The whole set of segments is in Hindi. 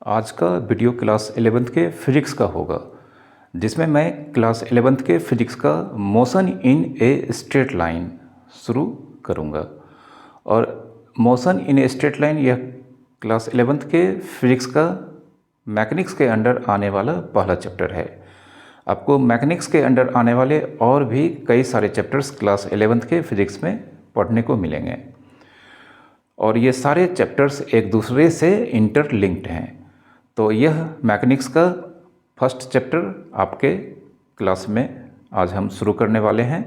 आज का वीडियो क्लास 11th के फिजिक्स का होगा, जिसमें मैं क्लास 11th के फिजिक्स का motion in a straight line शुरू करूंगा। और motion in a straight line यह क्लास 11th के फिजिक्स का मैकेनिक्स के अंडर आने वाला पहला चैप्टर है। आपको मैकेनिक्स के अंडर आने वाले और भी कई सारे चैप्टर्स क्लास 11th के फिजिक्स में पढ़ने को मिलेंगे और ये सारे चैप्टर्स एक दूसरे से इंटरलिंक्ड हैं। तो यह मैकेनिक्स का फर्स्ट चैप्टर आपके क्लास में आज हम शुरू करने वाले हैं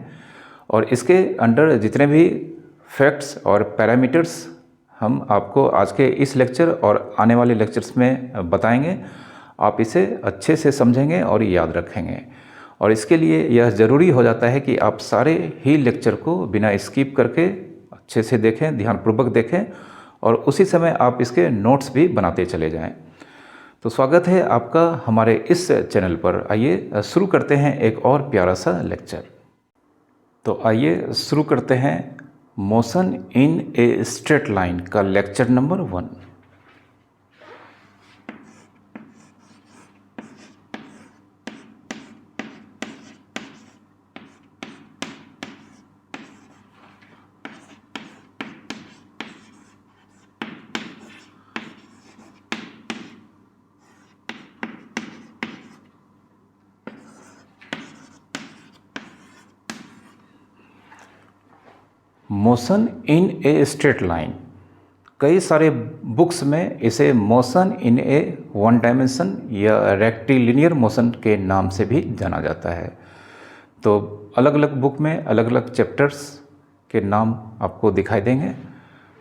और इसके अंडर जितने भी फैक्ट्स और पैरामीटर्स हम आपको आज के इस लेक्चर और आने वाले लेक्चर्स में बताएंगे, आप इसे अच्छे से समझेंगे और याद रखेंगे। और इसके लिए यह ज़रूरी हो जाता है कि आप सारे ही लेक्चर को बिना स्किप करके अच्छे से देखें, ध्यानपूर्वक देखें और उसी समय आप इसके नोट्स भी बनाते चले जाएं। तो स्वागत है आपका हमारे इस चैनल पर। आइए शुरू करते हैं एक और प्यारा सा लेक्चर। तो आइए शुरू करते हैं motion in a straight line का lecture number 1। Motion in a straight line, कई सारे बुक्स में इसे motion in a one dimension या रेक्टिलिनियर मोशन के नाम से भी जाना जाता है। तो अलग अलग बुक में अलग अलग चैप्टर्स के नाम आपको दिखाई देंगे,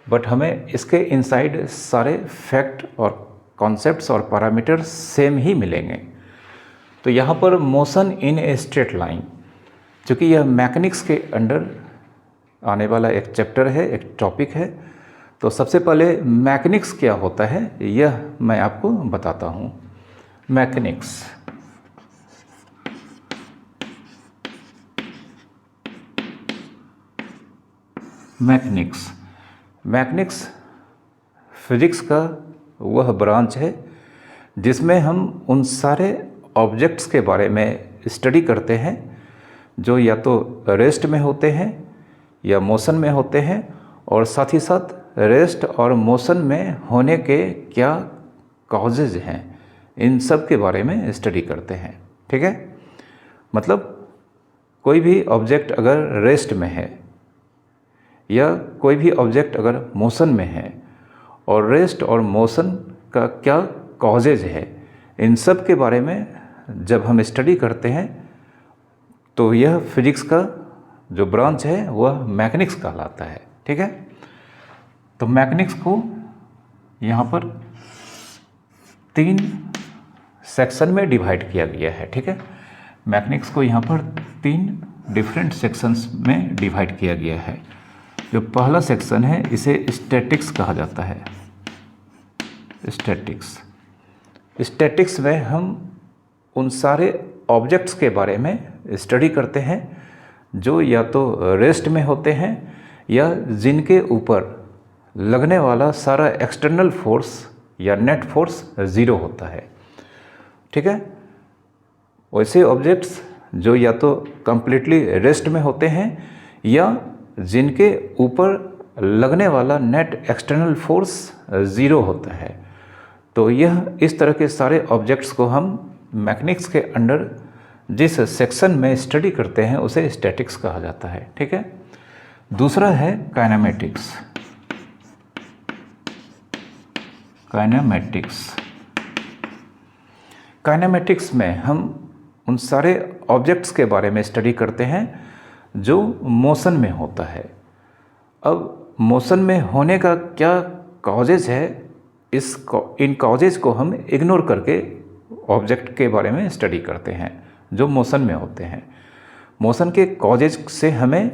बट हमें इसके इनसाइड सारे फैक्ट और कॉन्सेप्ट्स और पैरामीटर्स सेम ही मिलेंगे। तो यहाँ पर motion in a straight line, चूँकि यह मैकेनिक्स के अंडर आने वाला एक चैप्टर है, एक टॉपिक है, तो सबसे पहले मैकेनिक्स क्या होता है यह मैं आपको बताता हूँ। मैकेनिक्स मैकेनिक्स मैकेनिक्स फिजिक्स का वह ब्रांच है जिसमें हम उन सारे ऑब्जेक्ट्स के बारे में स्टडी करते हैं जो या तो रेस्ट में होते हैं या मोशन में होते हैं, और साथ ही साथ रेस्ट और मोशन में होने के क्या कॉजेज हैं, इन सब के बारे में स्टडी करते हैं। ठीक है, मतलब कोई भी ऑब्जेक्ट अगर रेस्ट में है या कोई भी ऑब्जेक्ट अगर मोशन में है और रेस्ट और मोशन का क्या कॉजेज है, इन सब के बारे में जब हम स्टडी करते हैं तो यह फिजिक्स का जो ब्रांच है वह मैकेनिक्स कहलाता है। ठीक है, तो मैकेनिक्स को यहाँ पर 3 सेक्शन में डिवाइड किया गया है। ठीक है, मैकेनिक्स को यहाँ पर 3 डिफरेंट सेक्शंस में डिवाइड किया गया है। जो पहला सेक्शन है इसे स्टैटिक्स कहा जाता है। स्टैटिक्स में हम उन सारे ऑब्जेक्ट्स के बारे में स्टडी करते हैं जो या तो रेस्ट में होते हैं या जिनके ऊपर लगने वाला सारा एक्सटर्नल फोर्स या नेट फोर्स 0 होता है। ठीक है, वैसे ऑब्जेक्ट्स जो या तो कंप्लीटली रेस्ट में होते हैं या जिनके ऊपर लगने वाला नेट एक्सटर्नल फोर्स 0 होता है। तो यह इस तरह के सारे ऑब्जेक्ट्स को हम मैकेनिक्स के अंडर जिस सेक्शन में स्टडी करते हैं उसे स्टैटिक्स कहा जाता है। ठीक है, दूसरा है काइनेमेटिक्स। काइनेमेटिक्स में हम उन सारे ऑब्जेक्ट्स के बारे में स्टडी करते हैं जो मोशन में होता है। अब मोशन में होने का क्या कॉजेज है, इन कॉजेज को हम इग्नोर करके ऑब्जेक्ट के बारे में स्टडी करते हैं जो मोशन में होते हैं। मोशन के कॉजेज से हमें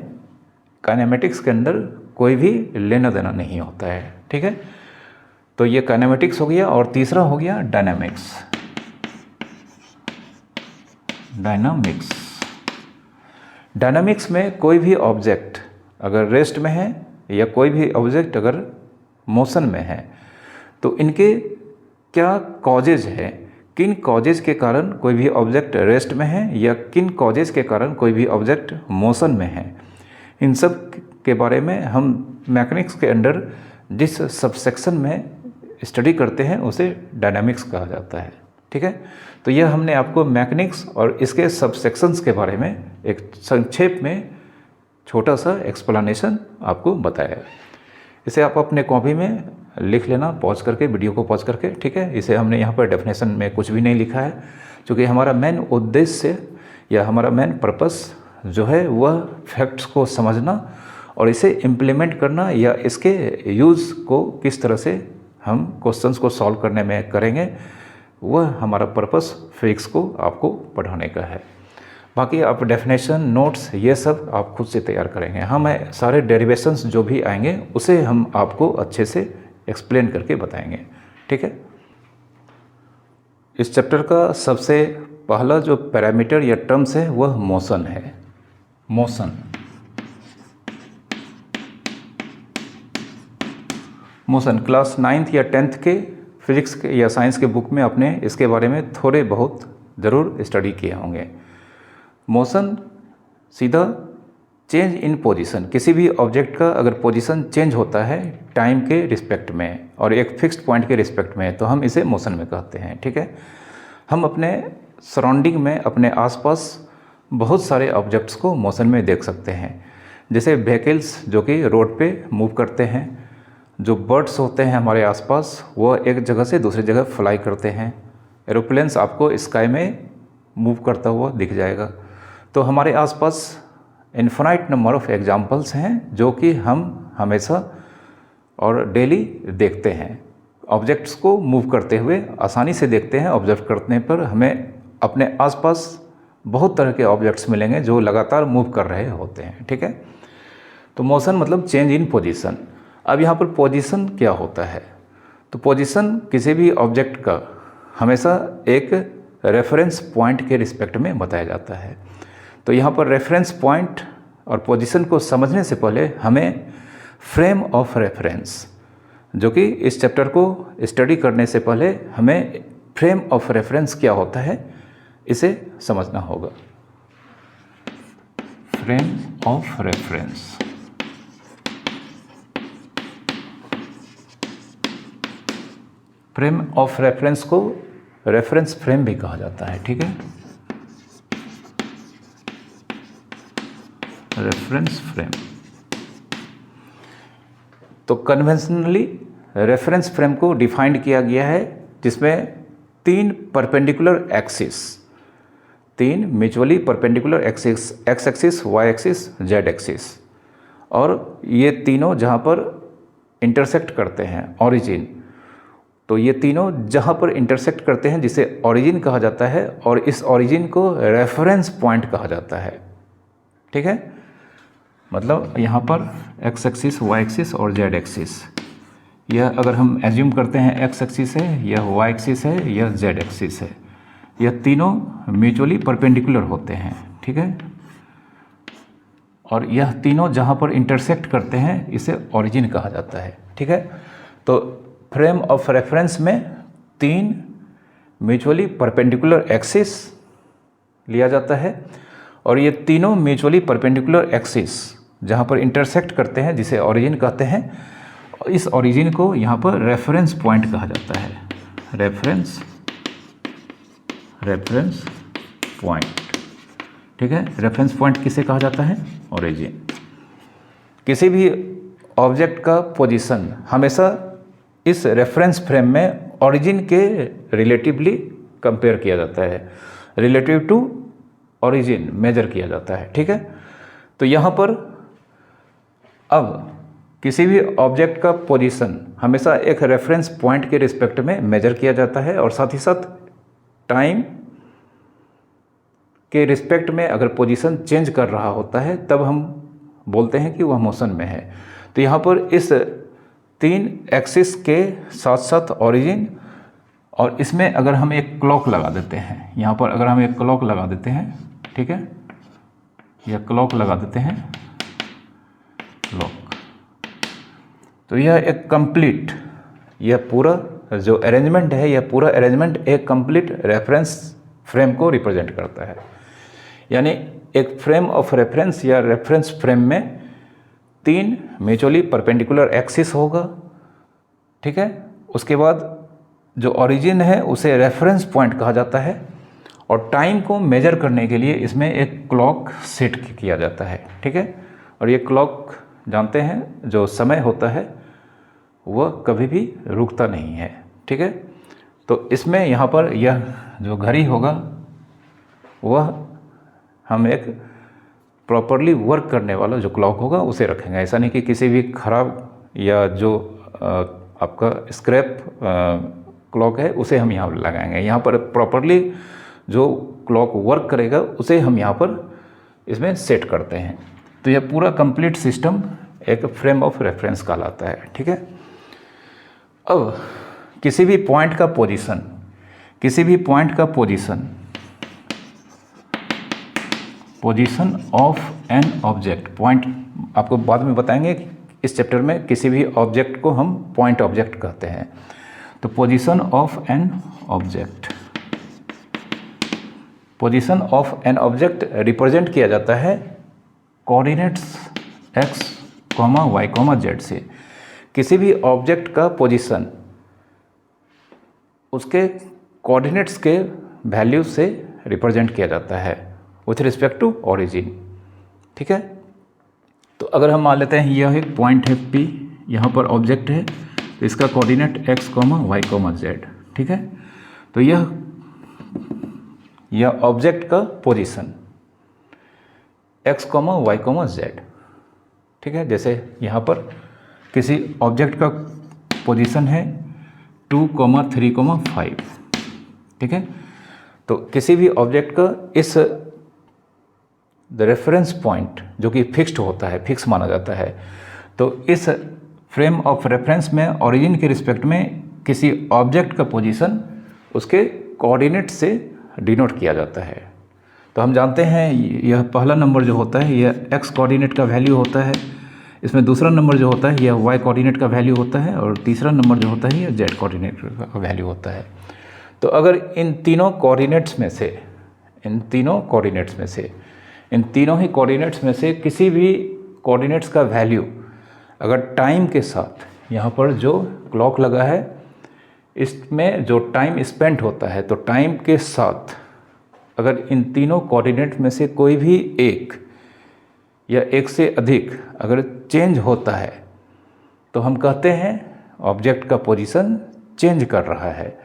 काइनेमेटिक्स के अंदर कोई भी लेना देना नहीं होता है। ठीक है, तो ये काइनेमेटिक्स हो गया। और तीसरा हो गया डायनामिक्स। डायनामिक्स में कोई भी ऑब्जेक्ट अगर रेस्ट में है या कोई भी ऑब्जेक्ट अगर मोशन में है तो इनके क्या कॉजेज है, किन कॉजेज के कारण कोई भी ऑब्जेक्ट रेस्ट में है या किन कॉजेज के कारण कोई भी ऑब्जेक्ट मोशन में है। इन सब के बारे में हम मैकेनिक्स के अंडर जिस सबसेक्शन में स्टडी करते हैं उसे डायनामिक्स कहा जाता है। ठीक है, तो यह हमने आपको मैकेनिक्स और इसके सबसेक्शंस के बारे में एक संक्षेप में छोटा सा एक्सप्लेनेशन आपको बताया। इसे आप अपने कॉपी में लिख लेना, पॉज करके, वीडियो को पॉज करके। ठीक है, इसे हमने यहाँ पर डेफिनेशन में कुछ भी नहीं लिखा है, क्योंकि हमारा मेन उद्देश्य या हमारा मेन पर्पस जो है वह फैक्ट्स को समझना और इसे इम्प्लीमेंट करना या इसके यूज़ को किस तरह से हम क्वेश्चंस को सॉल्व करने में करेंगे, वह हमारा पर्पस फिजिक्स को आपको पढ़ाने का है। बाकी आप डेफिनेशन, नोट्स, ये सब आप खुद से तैयार करेंगे। हम सारे डेरिवेशंस जो भी आएंगे उसे हम आपको अच्छे से एक्सप्लेन करके बताएंगे। ठीक है, इस चैप्टर का सबसे पहला जो पैरामीटर या टर्म्स है वह मोशन है। मोशन, मोशन क्लास 9th या 10th के फिजिक्स के या साइंस के बुक में आपने इसके बारे में थोड़े बहुत ज़रूर स्टडी किए होंगे। मोशन सीधा चेंज इन पोजीशन, किसी भी ऑब्जेक्ट का अगर पोजीशन चेंज होता है टाइम के रिस्पेक्ट में और एक फिक्स्ड पॉइंट के रिस्पेक्ट में, तो हम इसे मोशन में कहते हैं। ठीक है, हम अपने सराउंडिंग में, अपने आसपास बहुत सारे ऑब्जेक्ट्स को मोशन में देख सकते हैं, जैसे व्हीकल्स जो कि रोड पे मूव करते हैं, जो बर्ड्स होते हैं हमारे आसपास वो एक जगह से दूसरी जगह फ्लाई करते हैं, एरोप्लेन्स आपको स्काई में मूव करता हुआ दिख जाएगा। तो हमारे आसपास इन्फिनाइट नंबर ऑफ एग्जांपल्स हैं जो कि हम हमेशा और डेली देखते हैं। ऑब्जेक्ट्स को मूव करते हुए आसानी से देखते हैं। ऑब्जर्व करने पर हमें अपने आसपास बहुत तरह के ऑब्जेक्ट्स मिलेंगे जो लगातार मूव कर रहे होते हैं। ठीक है, तो मोशन मतलब चेंज इन पोजीशन। अब यहाँ पर पोजीशन क्या होता है, तो पोजीशन किसी भी ऑब्जेक्ट का हमेशा एक रेफरेंस पॉइंट के रिस्पेक्ट में बताया जाता है। तो यहाँ पर रेफरेंस पॉइंट और पोजीशन को समझने से पहले हमें फ्रेम ऑफ रेफरेंस, जो कि इस चैप्टर को स्टडी करने से पहले हमें फ्रेम ऑफ रेफरेंस क्या होता है इसे समझना होगा। Frame of reference, frame of reference को रेफरेंस फ्रेम भी कहा जाता है। ठीक है, रेफरेंस फ्रेम। तो कन्वेंशनली रेफरेंस फ्रेम को डिफाइंड किया गया है जिसमें 3 perpendicular axis, 3 mutually perpendicular axis, X axis, Y axis, Z axis, और ये तीनों जहाँ पर इंटरसेक्ट करते हैं ओरिजिन, तो ये तीनों जहाँ पर इंटरसेक्ट करते हैं जिसे ओरिजिन कहा जाता है और इस ओरिजिन को रेफरेंस पॉइंट कहा जाता है। ठीक है, मतलब यहाँ पर एक्स एक्सिस, वाई एक्सिस और जेड एक्सिस, यह अगर हम एज्यूम करते हैं एक्स एक्सिस है, यह वाई एक्सिस है, यह जेड एक्सिस है, यह तीनों म्यूचुअली परपेंडिकुलर होते हैं। ठीक है, और यह तीनों जहाँ पर इंटरसेक्ट करते हैं इसे ओरिजिन कहा जाता है। ठीक है, तो फ्रेम ऑफ रेफरेंस में 3 म्यूचुअली परपेंडिकुलर एक्सिस लिया जाता है और ये तीनों म्यूचुअली परपेंडिकुलर एक्सिस जहाँ पर इंटरसेक्ट करते हैं जिसे ओरिजिन कहते हैं, इस ओरिजिन को यहाँ पर रेफरेंस पॉइंट कहा जाता है। Reference point. ठीक है, रेफरेंस पॉइंट किसे कहा जाता है? ओरिजिन। किसी भी ऑब्जेक्ट का पोजीशन हमेशा इस रेफरेंस फ्रेम में ओरिजिन के रिलेटिवली कंपेयर किया जाता है, रिलेटिव टू ओरिजिन मेजर किया जाता है। ठीक है, तो यहाँ पर अब किसी भी ऑब्जेक्ट का पोजीशन हमेशा एक रेफरेंस पॉइंट के रिस्पेक्ट में मेजर किया जाता है और साथ ही साथ टाइम के रिस्पेक्ट में अगर पोजीशन चेंज कर रहा होता है तब हम बोलते हैं कि वह मोशन में है। तो यहाँ पर इस 3 एक्सिस के साथ साथ ओरिजिन, और इसमें अगर हम एक क्लॉक लगा देते हैं, यहाँ पर अगर हम एक क्लॉक लगा देते हैं, ठीक है, यह क्लॉक लगा देते हैं, क्लॉक, तो यह एक कंप्लीट, यह पूरा जो अरेंजमेंट है, यह पूरा अरेंजमेंट एक कंप्लीट रेफरेंस फ्रेम को रिप्रेजेंट करता है। यानी एक फ्रेम ऑफ रेफरेंस या रेफरेंस फ्रेम में 3 म्यूचुअली परपेंडिकुलर एक्सिस होगा, ठीक है। उसके बाद जो ओरिजिन है उसे रेफरेंस पॉइंट कहा जाता है, और टाइम को मेजर करने के लिए इसमें एक क्लॉक सेट किया जाता है, ठीक है। और ये क्लॉक जानते हैं जो समय होता है वह कभी भी रुकता नहीं है, ठीक है। तो इसमें यहाँ पर यह जो घड़ी होगा वह हम एक प्रॉपरली वर्क करने वाला जो क्लॉक होगा उसे रखेंगे। ऐसा नहीं कि किसी भी खराब या जो आपका स्क्रैप क्लॉक है उसे हम यहाँ लगाएंगे। यहाँ पर प्रॉपरली जो क्लॉक वर्क करेगा उसे हम यहाँ पर इसमें सेट करते हैं। तो यह पूरा कंप्लीट सिस्टम एक फ्रेम ऑफ रेफरेंस कहलाता है, ठीक है। अब किसी भी पॉइंट का position, position of an object, point आपको बाद में बताएंगे इस चैप्टर में किसी भी ऑब्जेक्ट को हम पॉइंट ऑब्जेक्ट कहते हैं। तो position of an object represent किया जाता है कोऑर्डिनेट्स x, y, z से। किसी भी ऑब्जेक्ट का पोजीशन उसके कोऑर्डिनेट्स के वैल्यू से रिप्रेजेंट किया जाता है विथ रिस्पेक्ट टू ओरिजिन, ठीक है। तो अगर हम मान लेते हैं यह एक पॉइंट है P, यहाँ पर ऑब्जेक्ट है, तो इसका कोऑर्डिनेट x, y, z, ठीक है। तो यह ऑब्जेक्ट का पोजीशन x, y, z, ठीक है। जैसे यहाँ पर किसी ऑब्जेक्ट का पोजीशन है 2, 3, 5, ठीक है। तो किसी भी ऑब्जेक्ट का इस रेफरेंस पॉइंट जो कि फिक्स्ड होता है, फिक्स माना जाता है, तो इस फ्रेम ऑफ रेफरेंस में ओरिजिन के रिस्पेक्ट में किसी ऑब्जेक्ट का पोजीशन उसके कोऑर्डिनेट से डिनोट किया जाता है। तो हम जानते हैं यह पहला नंबर जो होता है यह x कोऑर्डिनेट का वैल्यू होता है, इसमें दूसरा नंबर जो होता है यह y कोऑर्डिनेट का वैल्यू होता है, और तीसरा नंबर जो होता है यह z कोऑर्डिनेट का वैल्यू होता है। तो अगर इन तीनों कोऑर्डिनेट्स में से किसी भी कोऑर्डिनेट्स का वैल्यू अगर टाइम के साथ, यहाँ पर जो क्लॉक लगा है इसमें जो टाइम स्पेंड होता है, तो टाइम के साथ अगर इन तीनों कोऑर्डिनेट में से कोई भी एक या एक से अधिक अगर चेंज होता है तो हम कहते हैं ऑब्जेक्ट का पोजीशन चेंज कर रहा है।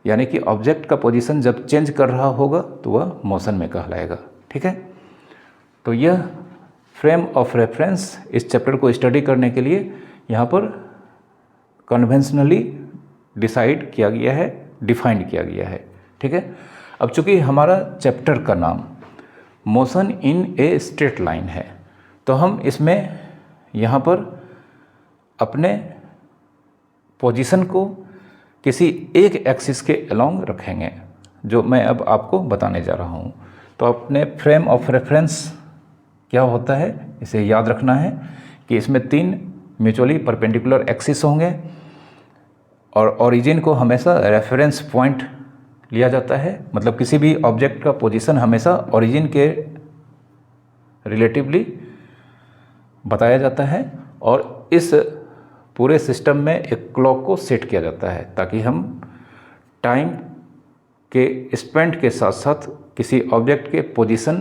यानी कि ऑब्जेक्ट का पोजीशन जब चेंज कर रहा होगा तो वह मोशन में कहलाएगा, ठीक है। तो यह फ्रेम ऑफ रेफरेंस इस चैप्टर को स्टडी करने के लिए यहाँ पर कन्वेंशनली डिसाइड किया गया है, डिफाइंड किया गया है, ठीक है। अब चूँकि हमारा चैप्टर का नाम motion in a straight line है, तो हम इसमें यहाँ पर अपने पोजीशन को किसी एक एक्सिस के अलोंग रखेंगे, जो मैं अब आपको बताने जा रहा हूँ। तो अपने फ्रेम ऑफ रेफरेंस क्या होता है इसे याद रखना है कि इसमें 3 म्यूचुअली परपेंडिकुलर एक्सिस होंगे, और ओरिजिन को हमेशा रेफरेंस पॉइंट लिया जाता है। मतलब किसी भी ऑब्जेक्ट का पोजीशन हमेशा ओरिजिन के रिलेटिवली बताया जाता है, और इस पूरे सिस्टम में एक क्लॉक को सेट किया जाता है ताकि हम टाइम के स्पेंड के साथ साथ किसी ऑब्जेक्ट के पोजीशन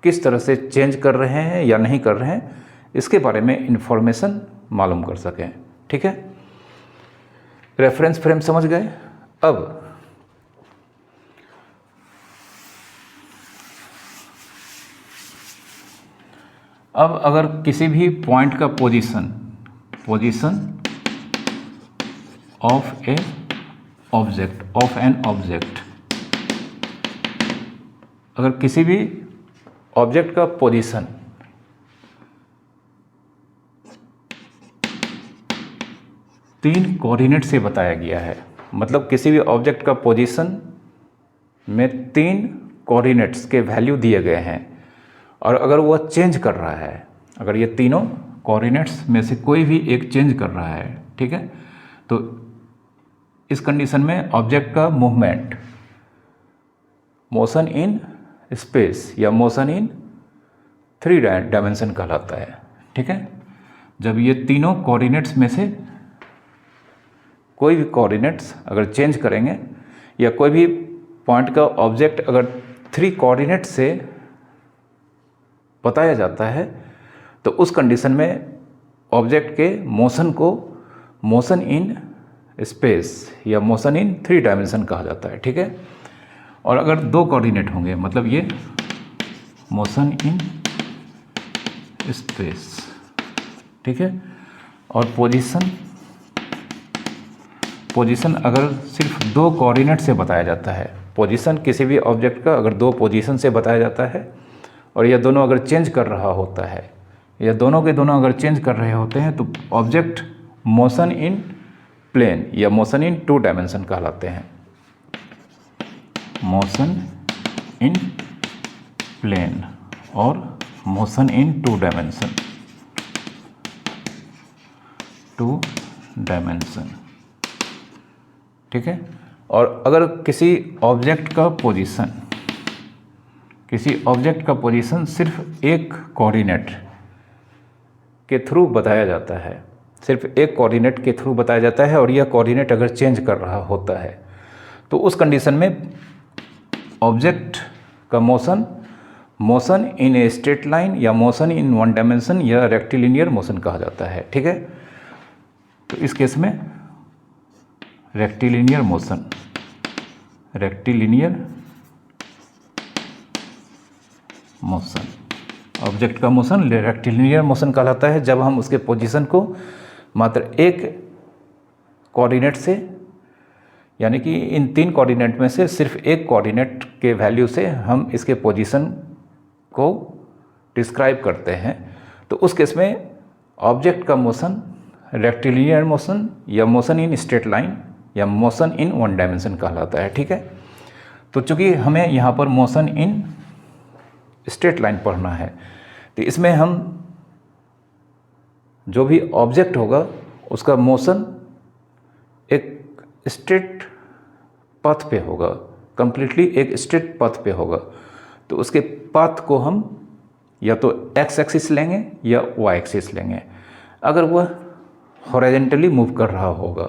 किस तरह से चेंज कर रहे हैं या नहीं कर रहे हैं इसके बारे में इंफॉर्मेशन मालूम कर सकें, ठीक है। रेफरेंस फ्रेम समझ गए। अब अगर किसी भी पॉइंट का पोजीशन ऑफ एन ऑब्जेक्ट, अगर किसी भी ऑब्जेक्ट का पोजीशन तीन कोऑर्डिनेट से बताया गया है, मतलब किसी भी ऑब्जेक्ट का पोजीशन में 3 कोऑर्डिनेट्स के वैल्यू दिए गए हैं, और अगर वह चेंज कर रहा है, अगर ये तीनों कोऑर्डिनेट्स में से कोई भी एक चेंज कर रहा है, ठीक है, तो इस कंडीशन में ऑब्जेक्ट का मूवमेंट मोशन इन स्पेस या मोशन इन 3 डायमेंशन कहलाता है। ठीक है, जब ये तीनों कोऑर्डिनेट्स में से कोई भी कोऑर्डिनेट्स अगर चेंज करेंगे या कोई भी पॉइंट का ऑब्जेक्ट अगर 3 कोऑर्डिनेट से बताया जाता है तो उस कंडीशन में ऑब्जेक्ट के मोशन को मोशन इन स्पेस या मोशन इन 3 डायमेंशन कहा जाता है। ठीक है, और अगर 2 कोऑर्डिनेट होंगे मतलब ये मोशन इन स्पेस, ठीक है, और पोजीशन अगर सिर्फ 2 कोऑर्डिनेट से बताया जाता है, पोजीशन किसी भी ऑब्जेक्ट का अगर 2 पोजीशन से बताया जाता है और यह दोनों अगर चेंज कर रहा होता है या दोनों के दोनों अगर चेंज कर रहे होते हैं तो ऑब्जेक्ट मोशन इन प्लेन या मोशन इन 2 डायमेंशन कहलाते हैं। मोशन इन प्लेन और मोशन इन 2 डायमेंशन, 2 डायमेंशन। ठीक है, और अगर किसी ऑब्जेक्ट का पोजीशन सिर्फ एक कोऑर्डिनेट के थ्रू बताया जाता है, सिर्फ एक कोऑर्डिनेट के थ्रू बताया जाता है और यह कोऑर्डिनेट अगर चेंज कर रहा होता है तो उस कंडीशन में ऑब्जेक्ट का motion in a straight line या मोशन इन 1 डायमेंशन या रेक्टिलिनियर मोशन कहा जाता है। ठीक है, तो इस केस में रेक्टिलिनियर मोशन ऑब्जेक्ट का मोशन रेक्टिलिनियर मोशन कहलाता है जब हम उसके पोजीशन को मात्र एक कोऑर्डिनेट से, यानी कि इन 3 कोऑर्डिनेट में से सिर्फ एक कोऑर्डिनेट के वैल्यू से हम इसके पोजीशन को डिस्क्राइब करते हैं तो उस केस में ऑब्जेक्ट का मोशन रेक्टिलिनियर मोशन या मोशन इन स्ट्रेट लाइन या मोशन इन 1 डायमेंशन कहलाता है। ठीक है, तो चूंकि हमें यहाँ पर मोशन इन स्ट्रेट लाइन पढ़ना है तो इसमें हम जो भी ऑब्जेक्ट होगा उसका मोशन एक स्ट्रेट पथ पे होगा, कंप्लीटली एक स्ट्रेट पथ पे होगा, तो उसके पथ को हम या तो एक्स एक्सिस लेंगे या वाई एक्सिस लेंगे। अगर वह हॉरिजॉन्टली मूव कर रहा होगा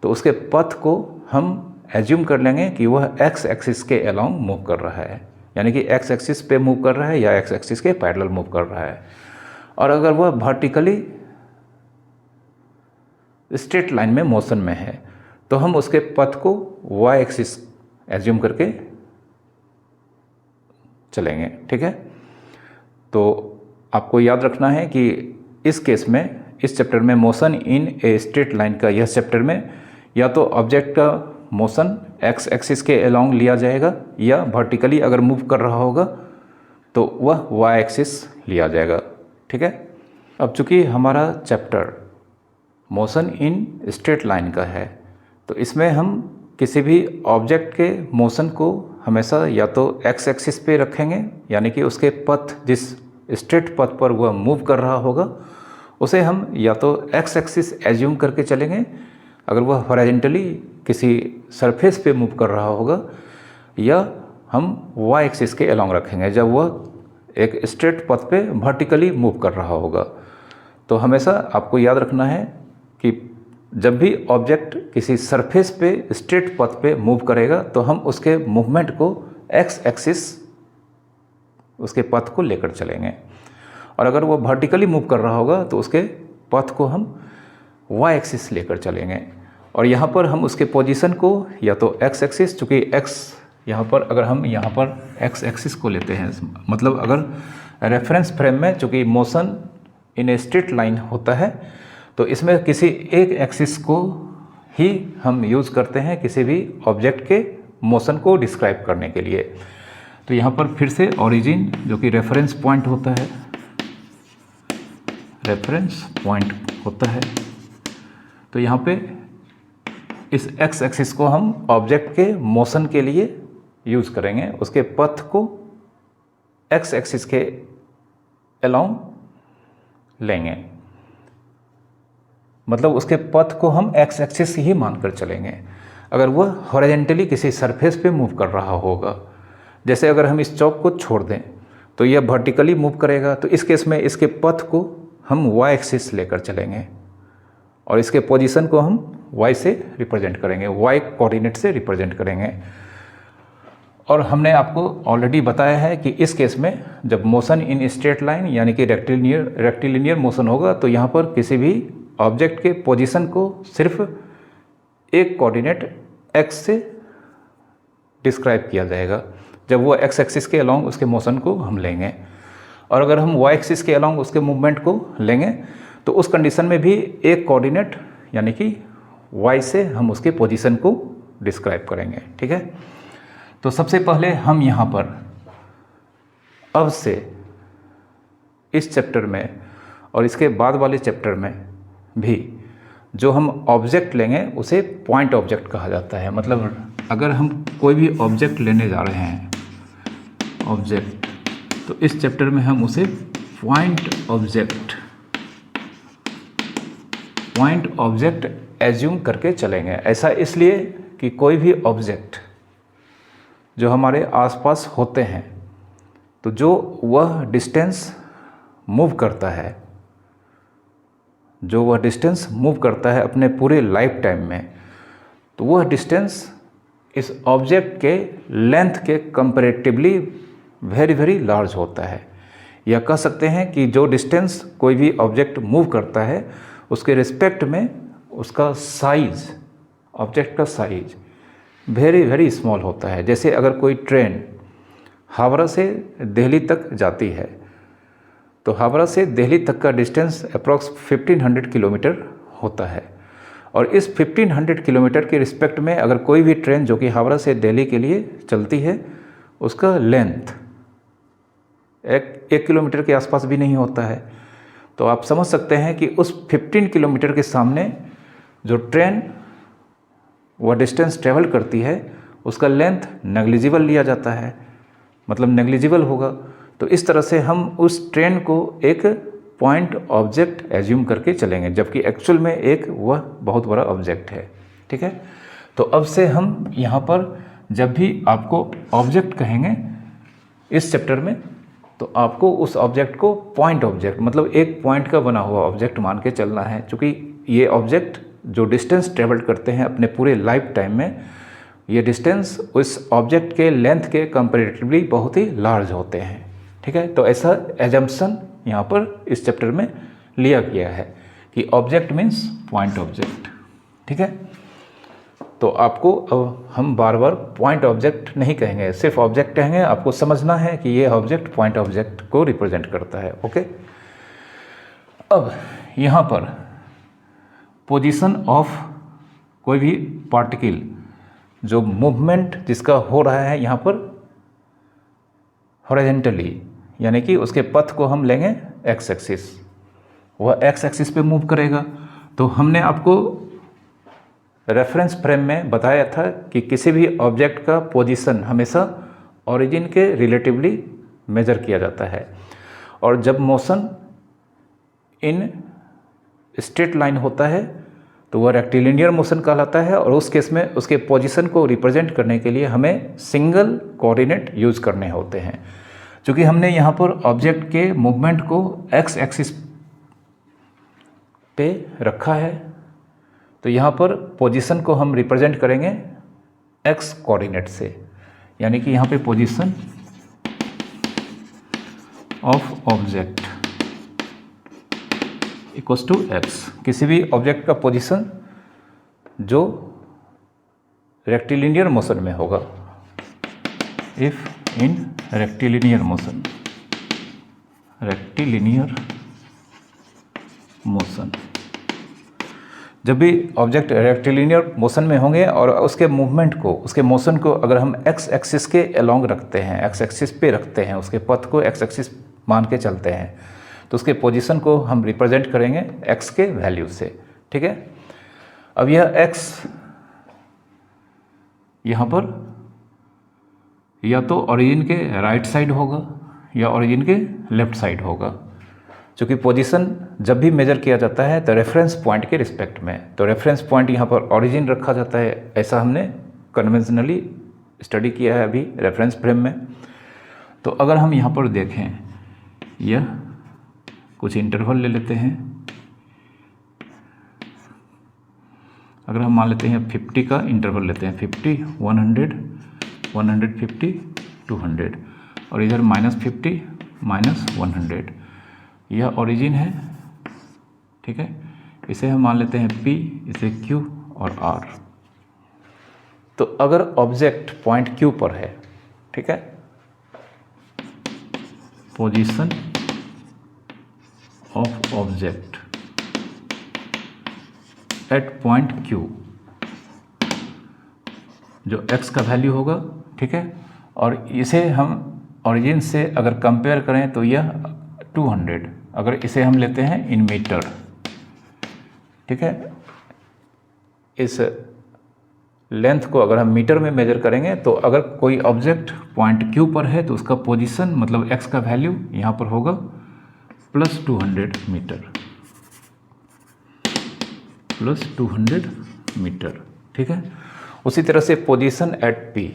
तो उसके पथ को हम एज्यूम कर लेंगे कि वह एक्स एक्सिस के अलोंग मूव कर रहा है, यानी कि एक्स एक्सिस पे मूव कर रहा है या एक्स एक्सिस के पैरेलल मूव कर रहा है। और अगर वह वर्टिकली स्ट्रेट लाइन में मोशन में है तो हम उसके पथ को वाई एक्सिस एज्यूम करके चलेंगे। ठीक है, तो आपको याद रखना है कि इस केस में, इस चैप्टर में motion in a straight line का यह चैप्टर में या तो ऑब्जेक्ट का मोशन एक्स एक्सिस के अलोंग लिया जाएगा या वर्टिकली अगर मूव कर रहा होगा तो वह वाई एक्सिस लिया जाएगा। ठीक है, अब चूंकि हमारा chapter motion in straight line का है तो इसमें हम किसी भी ऑब्जेक्ट के मोशन को हमेशा या तो एक्स एक्सिस पे रखेंगे, यानी कि उसके पथ जिस स्ट्रेट पथ पर वह मूव कर रहा होगा उसे हम या तो एक्स एक्सिस एज्यूम करके चलेंगे अगर वह हॉरिजॉन्टली किसी सरफेस पे मूव कर रहा होगा, या हम वाई एक्सिस के अलोंग रखेंगे जब वह एक स्ट्रेट पथ पे वर्टिकली मूव कर रहा होगा। तो हमेशा आपको याद रखना है कि जब भी ऑब्जेक्ट किसी सरफेस पे स्ट्रेट पथ पे मूव करेगा तो हम उसके मूवमेंट को एक्स एक्सिस उसके पथ को लेकर चलेंगे, और अगर वो वर्टिकली मूव कर रहा होगा तो उसके पथ को हम वाई एक्सिस लेकर चलेंगे। और यहाँ पर हम उसके पोजीशन को या तो एक्स एक्सिस, चूँकि एक्स यहाँ पर अगर हम यहाँ पर एक्स एक्सिस को लेते हैं, मतलब अगर रेफरेंस फ्रेम में चूँकि motion in a straight line होता है तो इसमें किसी एक एक्सिस को ही हम यूज़ करते हैं किसी भी ऑब्जेक्ट के मोशन को डिस्क्राइब करने के लिए। तो यहाँ पर फिर से ओरिजिन जो कि रेफरेंस पॉइंट होता है, रेफरेंस पॉइंट होता है, तो यहाँ पे इस एक्स एक्सिस को हम ऑब्जेक्ट के मोशन के लिए यूज़ करेंगे, उसके पथ को एक्स एक्सिस के अलोंग लेंगे। मतलब उसके पथ को हम एक्स एक्सिस ही मानकर चलेंगे। अगर वह हॉरिजॉन्टली किसी सरफेस पे मूव कर रहा होगा, जैसे अगर हम इस चौक को छोड़ दें तो यह वर्टिकली मूव करेगा, तो इस केस में इसके पथ को हम वाई एक्सिस लेकर चलेंगे और इसके पोजीशन को हम वाई से रिप्रेजेंट करेंगे, वाई कोऑर्डिनेट से रिप्रेजेंट करेंगे। और हमने आपको ऑलरेडी बताया है कि इस केस में जब मोशन इन स्ट्रेट लाइन यानी कि रेक्टिलिनियर मोशन होगा तो यहाँ पर किसी भी ऑब्जेक्ट के पोजीशन को सिर्फ एक कोऑर्डिनेट एक्स से डिस्क्राइब किया जाएगा, जब वो एक्स एक्सिस के अलोंग उसके मोशन को हम लेंगे। और अगर हम वाई एक्सिस के अलोंग उसके मूवमेंट को लेंगे तो उस कंडीशन में भी एक कोऑर्डिनेट यानी कि वाई से हम उसके पोजीशन को डिस्क्राइब करेंगे। ठीक है, तो सबसे पहले हम यहाँ पर अब से इस चैप्टर में और इसके बाद वाले चैप्टर में भी जो हम ऑब्जेक्ट लेंगे उसे पॉइंट ऑब्जेक्ट कहा जाता है। मतलब अगर हम कोई भी ऑब्जेक्ट लेने जा रहे हैं ऑब्जेक्ट, तो इस चैप्टर में हम उसे पॉइंट ऑब्जेक्ट एज्यूम करके चलेंगे। ऐसा इसलिए कि कोई भी ऑब्जेक्ट जो हमारे आसपास होते हैं तो जो वह डिस्टेंस मूव करता है अपने पूरे लाइफ टाइम में, तो वह डिस्टेंस इस ऑब्जेक्ट के लेंथ के कंपैरेटिवली वेरी वेरी लार्ज होता है। या कह सकते हैं कि जो डिस्टेंस कोई भी ऑब्जेक्ट मूव करता है उसके रिस्पेक्ट में उसका साइज, ऑब्जेक्ट का साइज वेरी वेरी स्मॉल होता है। जैसे अगर कोई ट्रेन हावड़ा से दिल्ली तक जाती है तो हावड़ा से दिल्ली तक का डिस्टेंस अप्रॉक्स 1500 किलोमीटर होता है, और इस 1500 किलोमीटर के रिस्पेक्ट में अगर कोई भी ट्रेन जो कि हावड़ा से दिल्ली के लिए चलती है उसका लेंथ एक किलोमीटर के आसपास भी नहीं होता है। तो आप समझ सकते हैं कि उस 15 किलोमीटर के सामने जो ट्रेन वह डिस्टेंस ट्रेवल करती है उसका लेंथ नेग्लिजिबल लिया जाता है, मतलब नेग्लिजिबल होगा। तो इस तरह से हम उस ट्रेन को एक पॉइंट ऑब्जेक्ट एज्यूम करके चलेंगे, जबकि एक्चुअल में एक वह बहुत बड़ा ऑब्जेक्ट है। ठीक है, तो अब से हम यहाँ पर जब भी आपको ऑब्जेक्ट कहेंगे इस चैप्टर में तो आपको उस ऑब्जेक्ट को पॉइंट ऑब्जेक्ट मतलब एक पॉइंट का बना हुआ ऑब्जेक्ट मान के चलना है, क्योंकि ये ऑब्जेक्ट जो डिस्टेंस ट्रेवल करते हैं अपने पूरे लाइफ टाइम में, ये डिस्टेंस उस ऑब्जेक्ट के लेंथ के कंपैरेटिवली बहुत ही लार्ज होते हैं। ठीक है, तो ऐसा एजम्पशन यहाँ पर इस चैप्टर में लिया गया है कि ऑब्जेक्ट मीन्स पॉइंट ऑब्जेक्ट। ठीक है, तो आपको अब हम बार बार पॉइंट ऑब्जेक्ट नहीं कहेंगे, सिर्फ ऑब्जेक्ट कहेंगे। आपको समझना है कि ये ऑब्जेक्ट पॉइंट ऑब्जेक्ट को रिप्रेजेंट करता है। ओके, अब यहाँ पर पोजीशन ऑफ कोई भी पार्टिकल जो मूवमेंट जिसका हो रहा है यहाँ पर हॉरिजॉन्टली, यानी कि उसके पथ को हम लेंगे एक्स एक्सिस, वह एक्स एक्सिस पे मूव करेगा। तो हमने आपको रेफरेंस फ्रेम में बताया था कि किसी भी ऑब्जेक्ट का पोजीशन हमेशा ओरिजिन के रिलेटिवली मेजर किया जाता है, और जब मोशन इन स्ट्रेट लाइन होता है तो वह रेक्टिलिनियर मोशन कहलाता है, और उस केस में उसके पोजीशन को रिप्रेजेंट करने के लिए हमें सिंगल कोऑर्डिनेट यूज करने होते हैं। क्योंकि हमने यहाँ पर ऑब्जेक्ट के मूवमेंट को एक्स एक्सिस पे रखा है, तो यहाँ पर पोजीशन को हम रिप्रेजेंट करेंगे एक्स कोऑर्डिनेट से, यानी कि यहाँ पे position of object equals to X. किसी भी ऑब्जेक्ट का पोजीशन जो रेक्टिलिनियर मोशन में होगा, इफ इन रेक्टिलिनियर मोशन, जब भी ऑब्जेक्ट रेक्टिलिनियर मोशन में होंगे और उसके मूवमेंट को, उसके मोशन को अगर हम एक्स एक्सिस के अलोंग रखते हैं, एक्स एक्सिस पे रखते हैं, उसके पथ को एक्स एक्सिस मान के चलते हैं, तो उसके पोजीशन को हम रिप्रेजेंट करेंगे एक्स के वैल्यू से। ठीक है, अब यह एक्स यहाँ पर या तो ओरिजिन के राइट साइड होगा या ओरिजिन के लेफ्ट साइड होगा। चूँकि पोजीशन जब भी मेजर किया जाता है तो रेफरेंस पॉइंट के रिस्पेक्ट में, तो रेफरेंस पॉइंट यहाँ पर ओरिजिन रखा जाता है, ऐसा हमने कन्वेंशनली स्टडी किया है अभी रेफरेंस फ्रेम में। तो अगर हम यहाँ पर देखें, यह कुछ इंटरवल ले लेते हैं, अगर हम मान लेते हैं 50 का इंटरवल लेते हैं, 50, 100, 150, 200, और इधर -50, -100, यह ओरिजिन है, ठीक है। इसे हम मान लेते हैं P, इसे Q और R। तो अगर ऑब्जेक्ट पॉइंट Q पर है, ठीक है, position of object at point Q, जो x का वैल्यू होगा, ठीक है, और इसे हम ओरिजिन से अगर कंपेयर करें तो यह 200, अगर इसे हम लेते हैं इन मीटर, ठीक है, इस लेंथ को अगर हम मीटर में मेजर करेंगे तो अगर कोई ऑब्जेक्ट पॉइंट Q पर है तो उसका पोजीशन मतलब x का वैल्यू यहाँ पर होगा +200 मीटर, +200 मीटर, ठीक है। उसी तरह से position at P,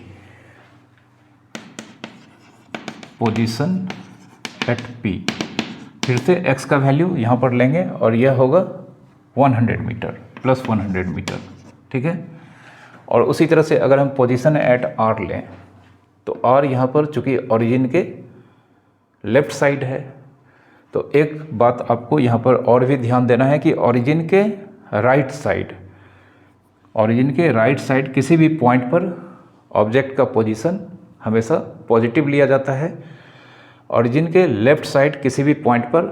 position at P, फिर से x का वैल्यू यहाँ पर लेंगे और यह होगा 100 मीटर, +100 मीटर, ठीक है। और उसी तरह से अगर हम पोजीशन एट R लें तो R यहाँ पर चूँकि ओरिजिन के लेफ्ट साइड है, तो एक बात आपको यहाँ पर और भी ध्यान देना है कि ओरिजिन के राइट साइड, ओरिजिन के राइट साइड किसी भी पॉइंट पर ऑब्जेक्ट का पोजीशन हमेशा पॉजिटिव लिया जाता है, ओरिजिन के लेफ्ट साइड किसी भी पॉइंट पर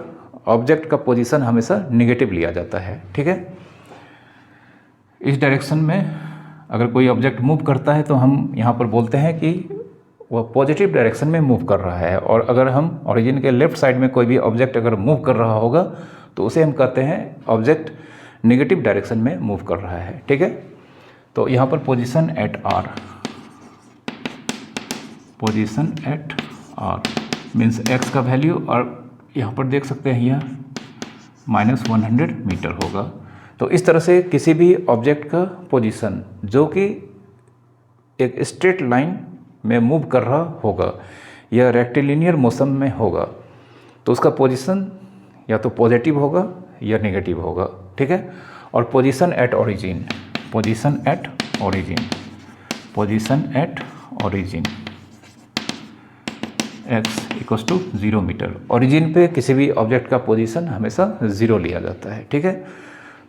ऑब्जेक्ट का पोजीशन हमेशा निगेटिव लिया जाता है, ठीक है। इस डायरेक्शन में अगर कोई ऑब्जेक्ट मूव करता है तो हम यहाँ पर बोलते हैं कि वह पॉजिटिव डायरेक्शन में मूव कर रहा है, और अगर हम ओरिजिन के लेफ्ट साइड में कोई भी ऑब्जेक्ट अगर मूव कर रहा होगा तो उसे हम कहते हैं ऑब्जेक्ट नेगेटिव डायरेक्शन में मूव कर रहा है, ठीक है। तो यहाँ पर position at R, position at R means x का वैल्यू, और यहाँ पर देख सकते हैं यह -100 मीटर होगा। तो इस तरह से किसी भी ऑब्जेक्ट का पोजीशन जो कि एक स्ट्रेट लाइन में मूव कर रहा होगा या रेक्टिलिनियर मोशन में होगा तो उसका पोजीशन या तो पॉजिटिव होगा या नेगेटिव होगा, ठीक है। और position at origin, position at origin, position at origin x = 0 meter, origin पे किसी भी ऑब्जेक्ट का पोजीशन हमेशा 0 लिया जाता है, ठीक है।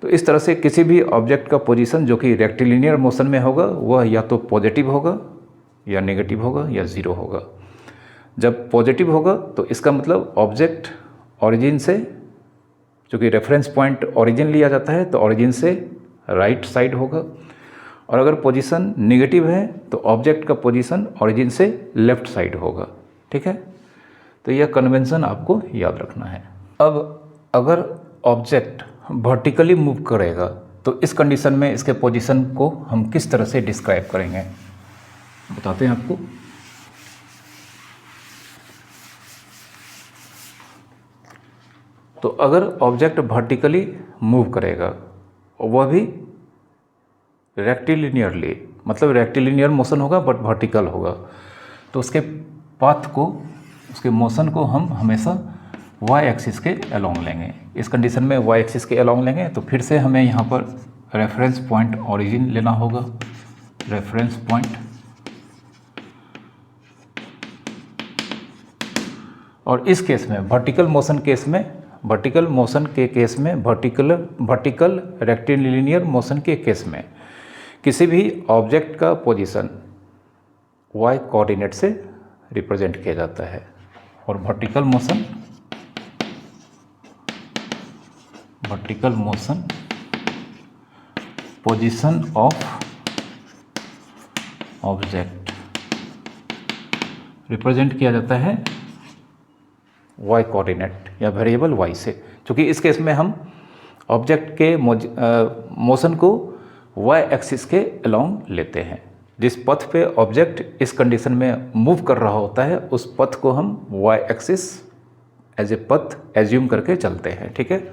तो इस तरह से किसी भी ऑब्जेक्ट का पोजीशन जो कि रेक्टिलिनियर मोशन में होगा वह या तो पॉजिटिव होगा या नेगेटिव होगा या 0 होगा। जब पॉजिटिव होगा तो इसका मतलब ऑब्जेक्ट ओरिजिन से, चूँकि रेफरेंस पॉइंट ओरिजिन लिया जाता है तो ओरिजिन से राइट साइड होगा, और अगर पोजीशन नेगेटिव है तो ऑब्जेक्ट का पोजीशन ओरिजिन से लेफ्ट साइड होगा, ठीक है। तो यह कन्वेंशन आपको याद रखना है। अब अगर ऑब्जेक्ट वर्टिकली मूव करेगा तो इस कंडीशन में इसके पोजीशन को हम किस तरह से डिस्क्राइब करेंगे बताते हैं आपको। तो अगर ऑब्जेक्ट वर्टिकली मूव करेगा वह भी रेक्टिलिनियरली, मतलब रेक्टिलिनियर मोशन होगा बट वर्टिकल होगा, तो उसके पाथ को, उसके मोशन को हम हमेशा y एक्सिस के अलोंग लेंगे। इस कंडीशन में y एक्सिस के अलोंग लेंगे तो फिर से हमें यहाँ पर रेफरेंस पॉइंट ओरिजिन लेना होगा, रेफरेंस पॉइंट, और इस केस में वर्टिकल मोशन केस में, वर्टिकल मोशन के केस में, वर्टिकल रेक्टिलिनियर मोशन के केस में किसी भी ऑब्जेक्ट का पोजीशन y कोऑर्डिनेट से रिप्रेजेंट किया जाता है, और vertical motion position of object represent किया जाता है y कोऑर्डिनेट या वेरिएबल y से, क्योंकि इस केस में हम ऑब्जेक्ट के मोशन को y एक्सिस के अलोंग लेते हैं। जिस पथ पे ऑब्जेक्ट इस कंडीशन में मूव कर रहा होता है उस पथ को हम y एक्सिस एज ए पथ एज्यूम करके चलते हैं, ठीक है।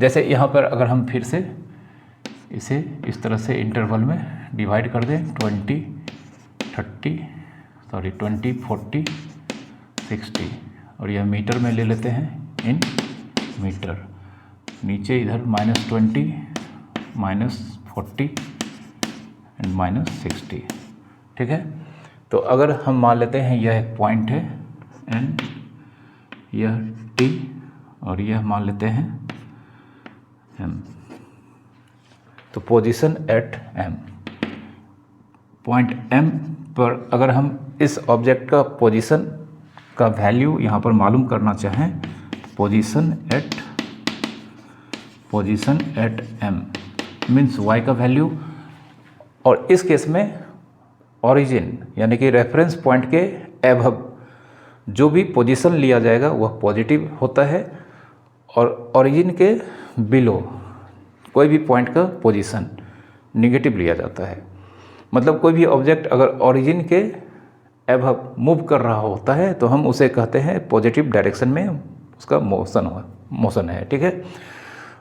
जैसे यहाँ पर अगर हम फिर से इसे इस तरह से इंटरवल में डिवाइड कर दें 20, 40, 60 और यह मीटर में ले लेते हैं इन मीटर, नीचे इधर -20, -40 एंड -60, ठीक है। तो अगर हम मान लेते हैं यह एक पॉइंट है एंड यह T और यह मान लेते हैं M, तो position at M, point M पर अगर हम इस ऑब्जेक्ट का पोजीशन का वैल्यू यहाँ पर मालूम करना चाहें, position at M means y का वैल्यू, और इस केस में ओरिजिन यानी कि रेफरेंस पॉइंट के एबव जो भी पोजीशन लिया जाएगा वह पॉजिटिव होता है, और ओरिजिन के बिलो कोई भी पॉइंट का पोजीशन निगेटिव लिया जाता है। मतलब कोई भी ऑब्जेक्ट अगर ओरिजिन के एबव मूव कर रहा होता है तो हम उसे कहते हैं पॉजिटिव डायरेक्शन में उसका मोशन है, ठीक है।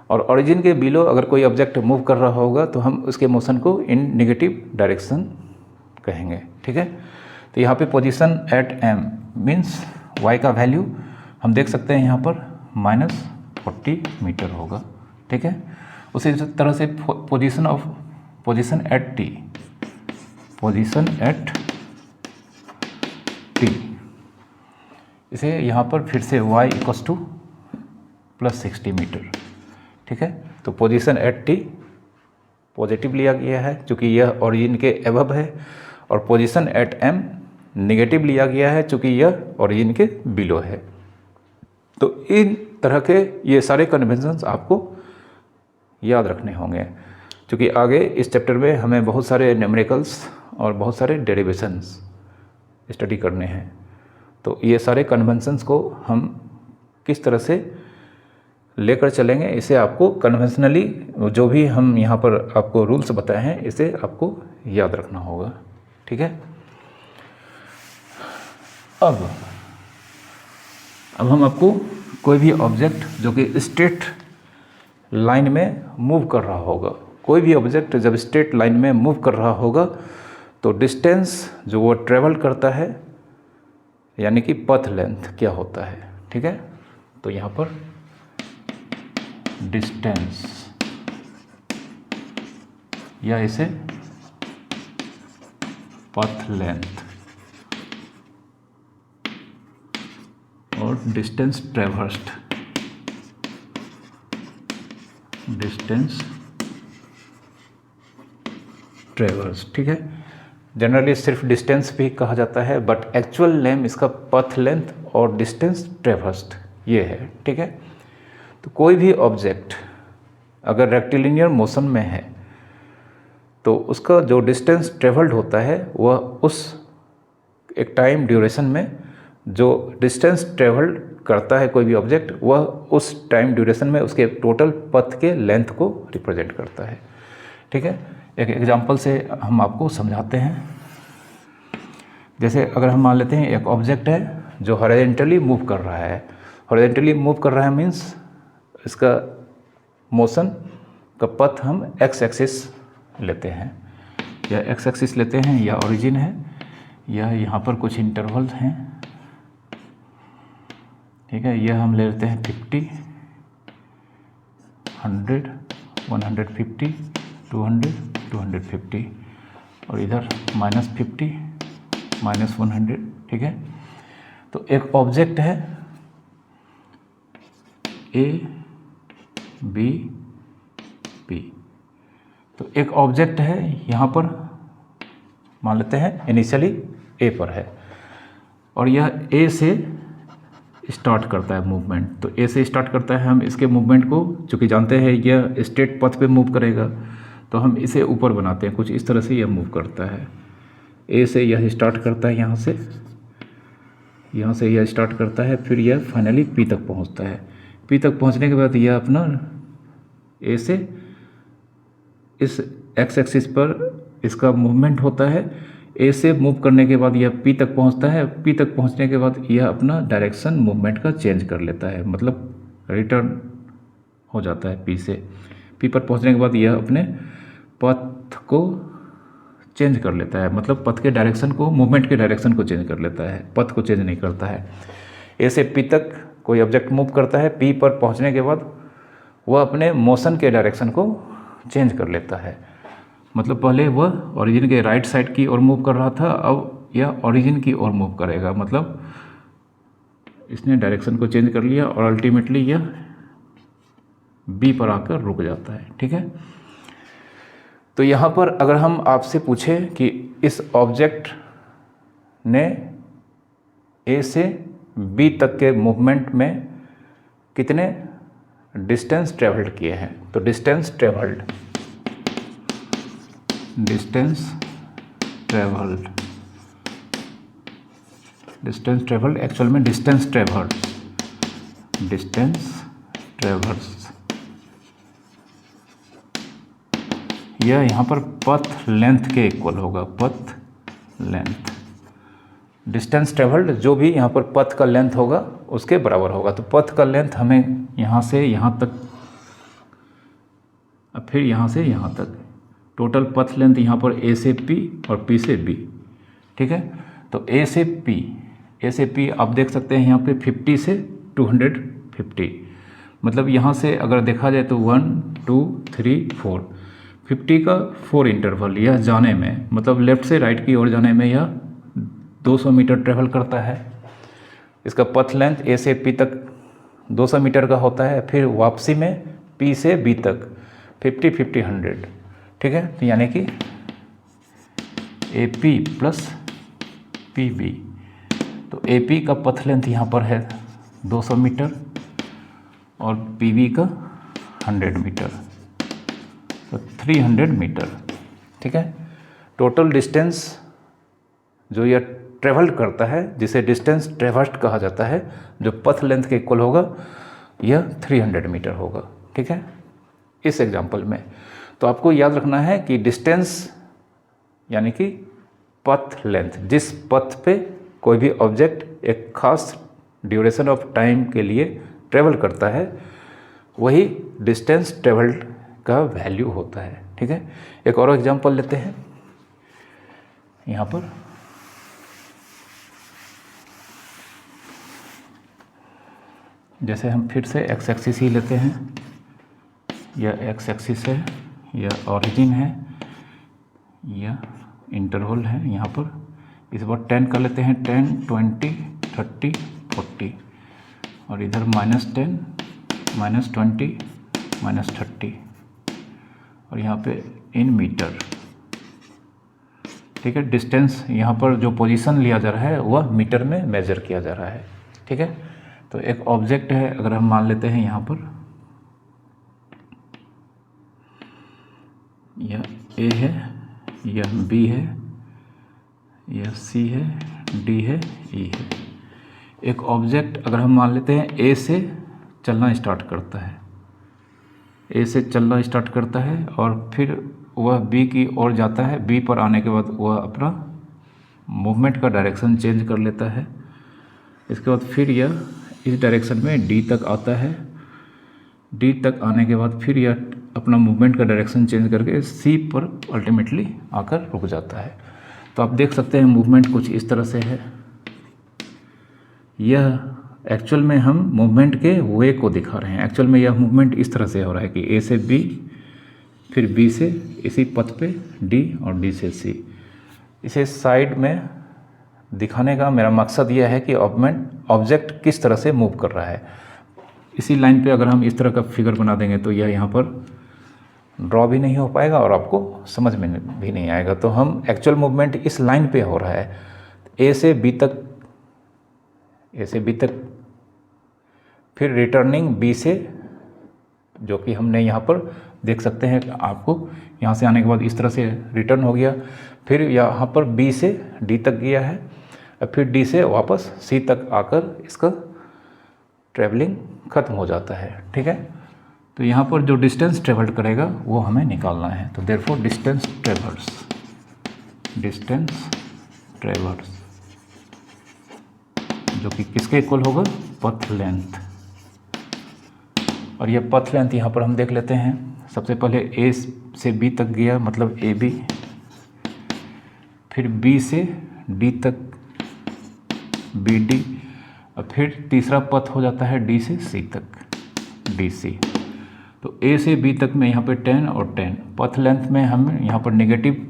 और ओरिजिन के बिलो अगर कोई ऑब्जेक्ट मूव कर रहा होगा तो हम उसके मोशन को इन नेगेटिव डायरेक्शन कहेंगे, ठीक है। तो यहाँ पे position at M means y का वैल्यू हम देख सकते हैं यहाँ पर -40 मीटर होगा, ठीक है। उसी तरह से पोजीशन एट T, इसे यहाँ पर फिर से y = +60 मीटर, ठीक है। तो पोजीशन एट T पॉजिटिव लिया गया है चूँकि यह ओरिजिन के एबव है, और पोजीशन एट M नेगेटिव लिया गया है चूँकि यह ओरिजिन के बिलो है। तो इन तरह के ये सारे कन्वेंशंस आपको याद रखने होंगे, क्योंकि आगे इस चैप्टर में हमें बहुत सारे न्यूमेरिकल्स और बहुत सारे डेरिवेशंस स्टडी करने हैं। तो ये सारे कन्वेंशंस को हम किस तरह से लेकर चलेंगे, इसे आपको कन्वेंशनली जो भी हम यहाँ पर आपको रूल्स बताए हैं इसे आपको याद रखना होगा, ठीक है। अब हम आपको कोई भी ऑब्जेक्ट जो कि स्ट्रेट लाइन में मूव कर रहा होगा, कोई भी ऑब्जेक्ट जब स्ट्रेट लाइन में मूव कर रहा होगा तो डिस्टेंस जो वो ट्रेवल करता है यानी कि पथ लेंथ क्या होता है, ठीक है। तो यहाँ पर डिस्टेंस या इसे पथ लेंथ और डिस्टेंस ट्रेवर्स्ड, ठीक है। जनरली सिर्फ डिस्टेंस भी कहा जाता है, बट एक्चुअल नेम इसका पथ लेंथ और डिस्टेंस ट्रेवर्स्ड ये है, ठीक है। तो कोई भी ऑब्जेक्ट अगर रेक्टिलिनियर मोशन में है तो उसका जो डिस्टेंस ट्रेवल्ड होता है वह उस एक टाइम ड्यूरेशन में जो डिस्टेंस ट्रेवल्ड करता है कोई भी ऑब्जेक्ट वह उस टाइम ड्यूरेशन में उसके टोटल पथ के लेंथ को रिप्रेजेंट करता है, ठीक है। एक एग्जांपल से हम आपको समझाते हैं। जैसे अगर हम मान लेते हैं एक ऑब्जेक्ट है जो हॉरिजॉन्टली मूव कर रहा है। हॉरिजॉन्टली मूव कर रहा है मीन्स इसका मोशन का पथ हम एक्स एक्सिस लेते हैं, या एक्स एक्सिस लेते हैं या ओरिजिन है, या यहाँ पर कुछ इंटरवल्स हैं, ठीक है। यह हम ले लेते हैं 50, 100, 150, 200, 250 और इधर -50, -100, ठीक है। तो एक ऑब्जेक्ट है A, B, P। तो एक ऑब्जेक्ट है यहाँ पर मान लेते हैं इनिशियली A पर है, और यह A से स्टार्ट करता है मूवमेंट। तो A से स्टार्ट करता है, हम इसके मूवमेंट को चूँकि जानते हैं यह स्ट्रेट पथ पे मूव करेगा तो हम इसे ऊपर बनाते हैं, कुछ इस तरह से यह मूव करता है। A से यह स्टार्ट करता है यहाँ से यह स्टार्ट करता है, फिर यह फाइनली P तक पहुँचता है। P तक पहुँचने के बाद यह अपना A से इस एक्स एक्सिस पर इसका मूवमेंट होता है, ए से मूव करने के बाद यह पी तक पहुंचता है, पी तक पहुंचने के बाद यह अपना डायरेक्शन मूवमेंट का चेंज कर लेता है, मतलब रिटर्न हो जाता है पी से। पी पर पहुंचने के बाद यह अपने पथ को चेंज कर लेता है, मतलब पथ के डायरेक्शन को, मूवमेंट के डायरेक्शन को चेंज कर लेता है, पथ को चेंज नहीं करता है। ए से पी तक कोई ऑब्जेक्ट मूव करता है, पी पर पहुंचने के बाद वह अपने मोशन के डायरेक्शन को चेंज कर लेता है, मतलब पहले वह ओरिजिन के राइट साइड की ओर मूव कर रहा था, अब यह ओरिजिन की ओर मूव करेगा, मतलब इसने डायरेक्शन को चेंज कर लिया और अल्टीमेटली यह बी पर आकर रुक जाता है। ठीक है, तो यहाँ पर अगर हम आपसे पूछें कि इस ऑब्जेक्ट ने ए से बी तक के मूवमेंट में कितने डिस्टेंस ट्रेवल्ड किए हैं, तो डिस्टेंस ट्रेवल्ड एक्चुअल में डिस्टेंस ट्रेवर्स यह यहाँ पर पथ लेंथ के इक्वल होगा, पथ लेंथ। डिस्टेंस ट्रेवल्ड जो भी यहाँ पर पथ का लेंथ होगा उसके बराबर होगा। तो पथ का लेंथ हमें यहाँ से यहाँ तक, अब फिर यहाँ से यहाँ तक, टोटल पथ लेंथ यहाँ पर ए से पी और पी से बी। ठीक है, तो ए से पी आप देख सकते हैं यहाँ पे 50 से 250, मतलब यहाँ से अगर देखा जाए तो 1 2 3 4, 50 का 4 इंटरवल यह जाने में, मतलब लेफ़्ट से राइट की ओर जाने में यह 200 मीटर ट्रेवल करता है। इसका पथ लेंथ ए से पी तक 200 मीटर का होता है, फिर वापसी में पी से बी तक 50 50 100। ठीक है, तो यानी कि A P plus P B, तो ए पी का पथ लेंथ यहाँ पर है 200 मीटर और पी बी का 100 मीटर, तो 300 मीटर। ठीक है, टोटल डिस्टेंस जो यह ट्रेवल्ड करता है, जिसे डिस्टेंस ट्रेवर्स्ड कहा जाता है, जो पथ लेंथ के इक्वल होगा, यह 300 मीटर होगा। ठीक है, इस एग्जाम्पल में तो आपको याद रखना है कि डिस्टेंस यानी कि पथ लेंथ, जिस पथ पे कोई भी ऑब्जेक्ट एक खास ड्यूरेशन ऑफ टाइम के लिए ट्रेवल करता है, वही डिस्टेंस ट्रेवल्ड का वैल्यू होता है। ठीक है, एक और एग्जांपल लेते हैं यहाँ पर। जैसे हम फिर से एक्स एक्सिस ही लेते हैं, यह एक्स एक्सिस है, यह ओरिजिन है, यह इंटरवल है यहाँ पर। इस बार 10 कर लेते हैं, 10 20 30 40, और इधर -10 -20 -30, और यहाँ पे इन मीटर। ठीक है, डिस्टेंस यहाँ पर जो पोजीशन लिया जा रहा है वह मीटर में मेजर किया जा रहा है। ठीक है, तो एक ऑब्जेक्ट है, अगर हम मान लेते हैं यहाँ पर यह ए है, यह बी है, यह सी है, डी है, ई है। एक ऑब्जेक्ट अगर हम मान लेते हैं ए से चलना स्टार्ट करता है, ए से चलना स्टार्ट करता है और फिर वह बी की ओर जाता है। बी पर आने के बाद वह अपना मूवमेंट का डायरेक्शन चेंज कर लेता है। इसके बाद फिर यह इस डायरेक्शन में डी तक आता है। डी तक आने के बाद फिर यह अपना मूवमेंट का डायरेक्शन चेंज करके सी पर अल्टीमेटली आकर रुक जाता है। तो आप देख सकते हैं मूवमेंट कुछ इस तरह से है। यह एक्चुअल में हम मूवमेंट के वे को दिखा रहे हैं। एक्चुअल में यह मूवमेंट इस तरह से हो रहा है कि ए से बी, फिर बी से इसी पथ पे डी और डी से सी। इसे साइड में दिखाने का मेरा मकसद यह है कि ऑब्जेक्ट किस तरह से मूव कर रहा है। इसी लाइन पे अगर हम इस तरह का फिगर बना देंगे तो यह यहाँ पर ड्रॉ भी नहीं हो पाएगा और आपको समझ में भी नहीं आएगा। तो हम एक्चुअल मूवमेंट इस लाइन पे हो रहा है, ए से बी तक, फिर रिटर्निंग बी से, जो कि हमने यहाँ पर देख सकते हैं आपको, यहाँ से आने के बाद इस तरह से रिटर्न हो गया। फिर यहाँ पर बी से डी तक गया है, और फिर डी से वापस सी तक आकर इसका ट्रैवलिंग ख़त्म हो जाता है। ठीक है, तो यहाँ पर जो डिस्टेंस ट्रेवल्ड करेगा वो हमें निकालना है। तो देयरफॉर डिस्टेंस ट्रैवर्स, जो कि किसके इक्वल होगा, पथ लेंथ। और यह पथ लेंथ यहाँ पर हम देख लेते हैं। सबसे पहले ए से बी तक गया, मतलब ए बी, फिर बी से डी तक बी डी, और फिर तीसरा पथ हो जाता है डी से सी तक, डी सी। तो ए से बी तक में यहाँ पे 10 और 10, पथ लेंथ में हम यहाँ पर नेगेटिव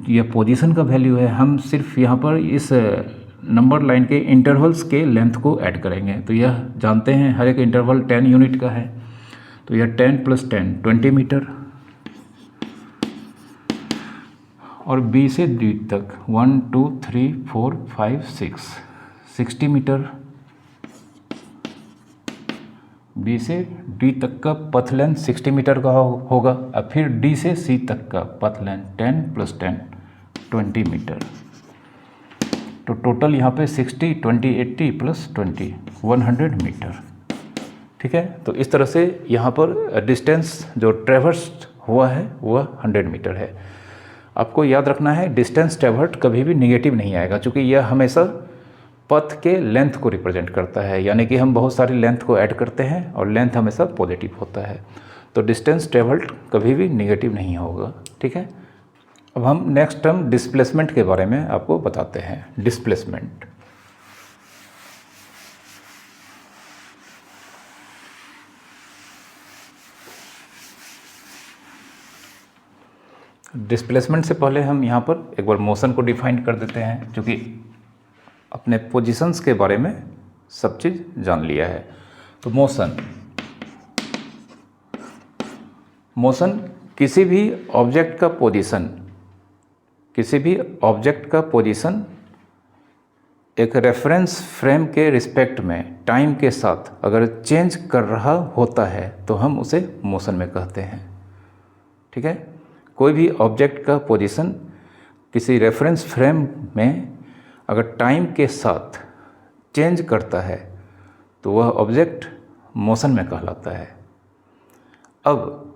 यह पोजीशन का वैल्यू है, हम सिर्फ यहाँ पर इस नंबर लाइन के इंटरवल्स के लेंथ को ऐड करेंगे। तो यह जानते हैं हर एक इंटरवल 10 यूनिट का है, तो यह 10 + 10 20 मीटर। और बी से डी तक 1 2 3 4 5 6 60 मीटर। बी से डी तक का पथ लेंथ 60 मीटर का होगा। अब फिर डी से सी तक का पथ लेंथ 10 + 10 20 मीटर। तो टोटल यहाँ पे 60 20 80 + 20 100 मीटर। ठीक है, तो इस तरह से यहाँ पर डिस्टेंस जो ट्रेवर्स हुआ है वह 100 मीटर है। आपको याद रखना है डिस्टेंस ट्रेवर्स कभी भी निगेटिव नहीं आएगा, क्योंकि यह हमेशा पथ के लेंथ को रिप्रेजेंट करता है, यानी कि हम बहुत सारी लेंथ को ऐड करते हैं और लेंथ हमेशा पॉजिटिव होता है। तो डिस्टेंस ट्रेवल्ड कभी भी निगेटिव नहीं होगा। ठीक है, अब हम नेक्स्ट टर्म डिस्प्लेसमेंट के बारे में आपको बताते हैं। डिस्प्लेसमेंट, डिस्प्लेसमेंट से पहले हम यहाँ पर एक बार मोशन को डिफाइन कर देते हैं, क्योंकि अपने पोजीशंस के बारे में सब चीज़ जान लिया है। तो मोशन किसी भी ऑब्जेक्ट का पोजीशन एक रेफरेंस फ्रेम के रिस्पेक्ट में टाइम के साथ अगर चेंज कर रहा होता है तो हम उसे मोशन में कहते हैं। ठीक है, कोई भी ऑब्जेक्ट का पोजीशन किसी रेफरेंस फ्रेम में अगर टाइम के साथ चेंज करता है तो वह ऑब्जेक्ट मोशन में कहलाता है। अब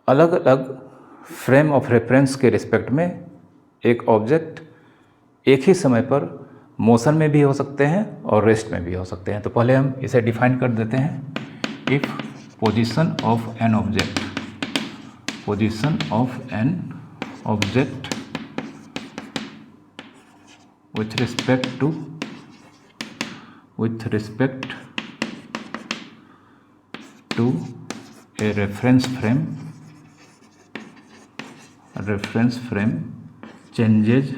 अलग अलग फ्रेम ऑफ रेफरेंस के रिस्पेक्ट में एक ऑब्जेक्ट एक ही समय पर मोशन में भी हो सकते हैं और रेस्ट में भी हो सकते हैं। तो पहले हम इसे डिफाइन कर देते हैं। If position of an object with respect to a reference frame changes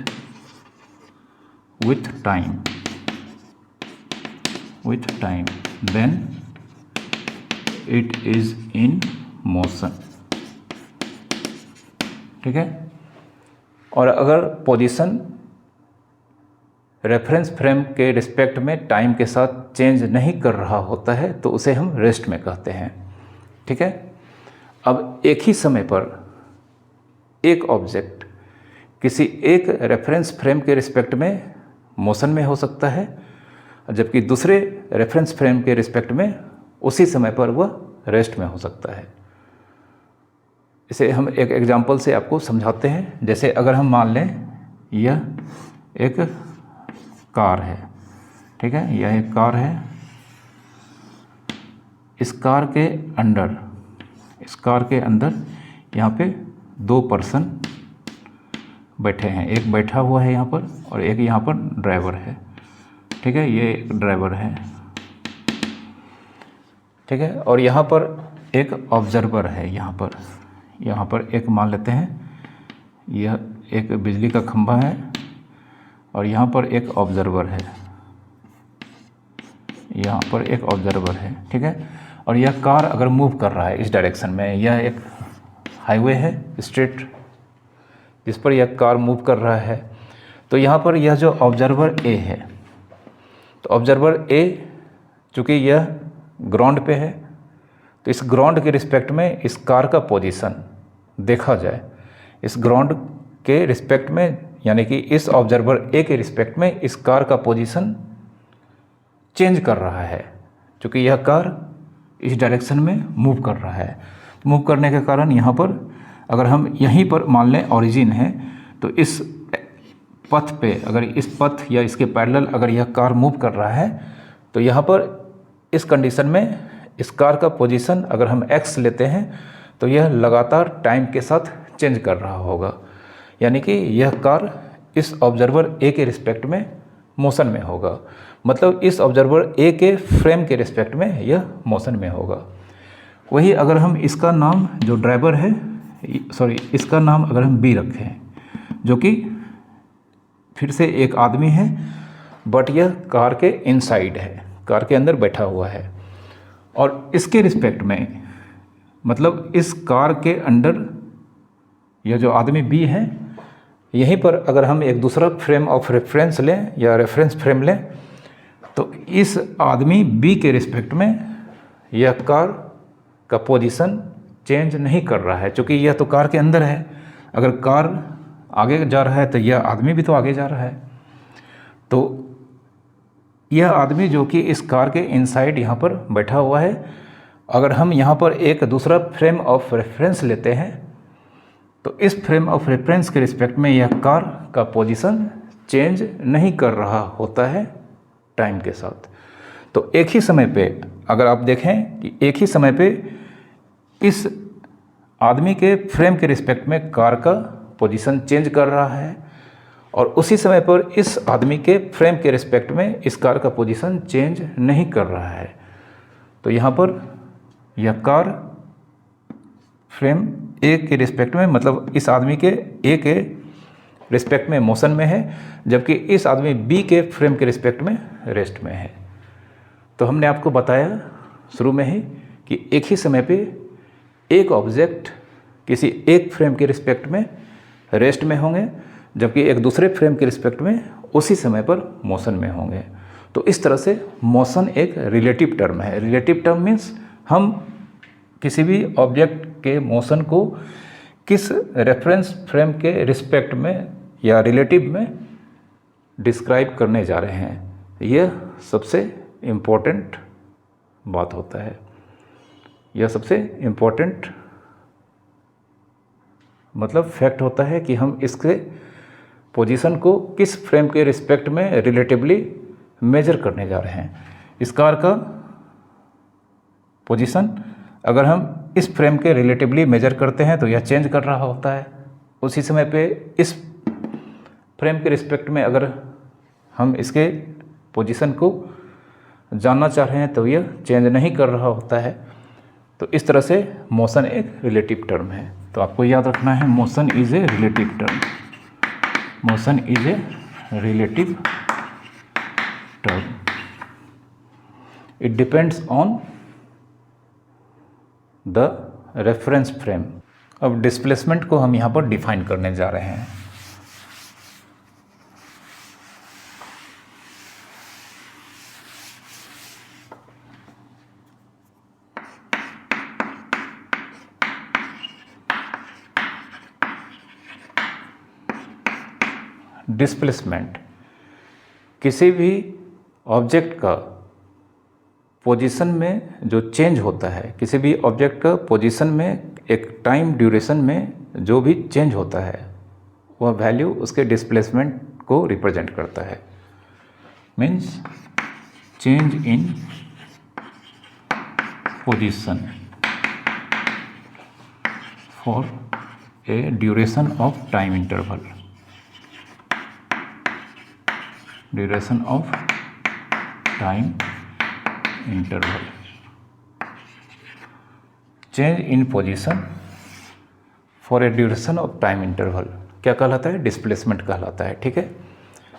with time, then it is in motion। ठीक है, और अगर पोजीशन रेफरेंस फ्रेम के रिस्पेक्ट में टाइम के साथ चेंज नहीं कर रहा होता है तो उसे हम रेस्ट में कहते हैं। ठीक है, अब एक ही समय पर एक ऑब्जेक्ट किसी एक रेफरेंस फ्रेम के रिस्पेक्ट में मोशन में हो सकता है, जबकि दूसरे रेफरेंस फ्रेम के रिस्पेक्ट में उसी समय पर वह रेस्ट में हो सकता है। इसे हम एक एग्जांपल से आपको समझाते हैं। जैसे अगर हम मान लें यह एक कार है, ठीक है, यह एक कार है। इस कार के अंदर यहाँ पे 2 पर्सन बैठे हैं, एक बैठा हुआ है यहाँ पर और एक यहाँ पर ड्राइवर है। ठीक है, ये एक ड्राइवर है। ठीक है, और यहाँ पर एक ऑब्जर्वर है। यहाँ पर एक मान लेते हैं यह एक बिजली का खंभा है और यहाँ पर एक ऑब्जर्वर है, ठीक है। और यह कार अगर मूव कर रहा है इस डायरेक्शन में, यह एक हाईवे है स्ट्रेट जिस पर यह कार मूव कर रहा है। तो यहाँ पर यह जो ऑब्जर्वर ए है, तो ऑब्जर्वर ए चूँकि यह ग्राउंड पे है तो इस ग्राउंड के रिस्पेक्ट में इस कार का पोजीशन देखा जाए, इस ग्राउंड के रिस्पेक्ट में यानी कि इस ऑब्जर्वर ए के रिस्पेक्ट में इस कार का पोजीशन चेंज कर रहा है, क्योंकि यह कार इस डायरेक्शन में मूव कर रहा है। मूव करने के कारण यहाँ पर अगर हम यहीं पर मान लें ओरिजिन है, तो इस पथ पे, अगर इस पथ या इसके पैरेलल अगर यह कार मूव कर रहा है तो यहाँ पर इस कंडीशन में इस कार का पोजीशन अगर हम x लेते हैं तो यह लगातार टाइम के साथ चेंज कर रहा होगा, यानी कि यह कार इस ऑब्जर्वर A के रिस्पेक्ट में मोशन में होगा, मतलब इस ऑब्जर्वर A के फ्रेम के रिस्पेक्ट में यह मोशन में होगा। वही अगर हम इसका नाम जो ड्राइवर है, सॉरी इसका नाम अगर हम B रखें, जो कि फिर से एक आदमी है बट यह कार के इनसाइड है, कार के अंदर बैठा हुआ है, और इसके रिस्पेक्ट में मतलब इस कार के अंडर यह जो आदमी B है, यहीं पर अगर हम एक दूसरा फ्रेम ऑफ रेफरेंस लें या रेफरेंस फ्रेम लें तो इस आदमी B के रिस्पेक्ट में यह कार का पोजीशन चेंज नहीं कर रहा है, क्योंकि यह तो कार के अंदर है। अगर कार आगे जा रहा है तो यह आदमी भी तो आगे जा रहा है। तो यह आदमी जो कि इस कार के इनसाइड यहाँ पर बैठा हुआ है, अगर हम यहाँ पर एक दूसरा फ्रेम ऑफ रेफरेंस लेते हैं तो इस फ्रेम ऑफ रेफरेंस के रिस्पेक्ट में यह कार का पोजीशन चेंज नहीं कर रहा होता है टाइम के साथ। तो एक ही समय पे अगर आप देखें कि एक ही समय पे इस आदमी के फ्रेम के रिस्पेक्ट में कार का पोजीशन चेंज कर रहा है और उसी समय पर इस आदमी के फ्रेम के रिस्पेक्ट में इस कार का पोजीशन चेंज नहीं कर रहा है, तो यहाँ पर यह कार फ्रेम ए के रिस्पेक्ट में, मतलब इस आदमी के ए के रिस्पेक्ट में मोशन में है, जबकि इस आदमी बी के फ्रेम के रिस्पेक्ट में रेस्ट में है। तो हमने आपको बताया शुरू में ही कि एक ही समय पे एक ऑब्जेक्ट किसी एक फ्रेम के रिस्पेक्ट में रेस्ट में होंगे, जबकि एक दूसरे फ्रेम के रिस्पेक्ट में उसी समय पर मोशन में होंगे। तो इस तरह से मोशन एक रिलेटिव टर्म है। रिलेटिव टर्म मीन्स हम किसी भी ऑब्जेक्ट के मोशन को किस रेफरेंस फ्रेम के रिस्पेक्ट में या रिलेटिव में डिस्क्राइब करने जा रहे हैं। यह सबसे इम्पोर्टेंट बात होता है, यह सबसे इम्पोर्टेंट मतलब फैक्ट होता है कि हम इसके पोजीशन को किस फ्रेम के रिस्पेक्ट में रिलेटिवली मेजर करने जा रहे हैं। इस कार का पोजीशन अगर हम इस फ्रेम के रिलेटिवली मेजर करते हैं तो यह चेंज कर रहा होता है, उसी समय पे इस फ्रेम के रिस्पेक्ट में अगर हम इसके पोजीशन को जानना चाह रहे हैं तो यह चेंज नहीं कर रहा होता है। तो इस तरह से मोशन एक रिलेटिव टर्म है। तो आपको याद रखना है motion is a relative term, motion is a relative term, it depends on the reference frame. अब डिस्प्लेसमेंट को हम यहाँ पर डिफाइन करने जा रहे हैं। डिस्प्लेसमेंट किसी भी ऑब्जेक्ट का पोजीशन में जो चेंज होता है, किसी भी ऑब्जेक्ट का पोजीशन में एक टाइम ड्यूरेशन में जो भी चेंज होता है वह वैल्यू उसके डिस्प्लेसमेंट को रिप्रेजेंट करता है। Means change in position for a duration of time interval, duration of time interval, change in position for a duration of time interval क्या कहलाता है? डिस्प्लेसमेंट कहलाता है। ठीक है,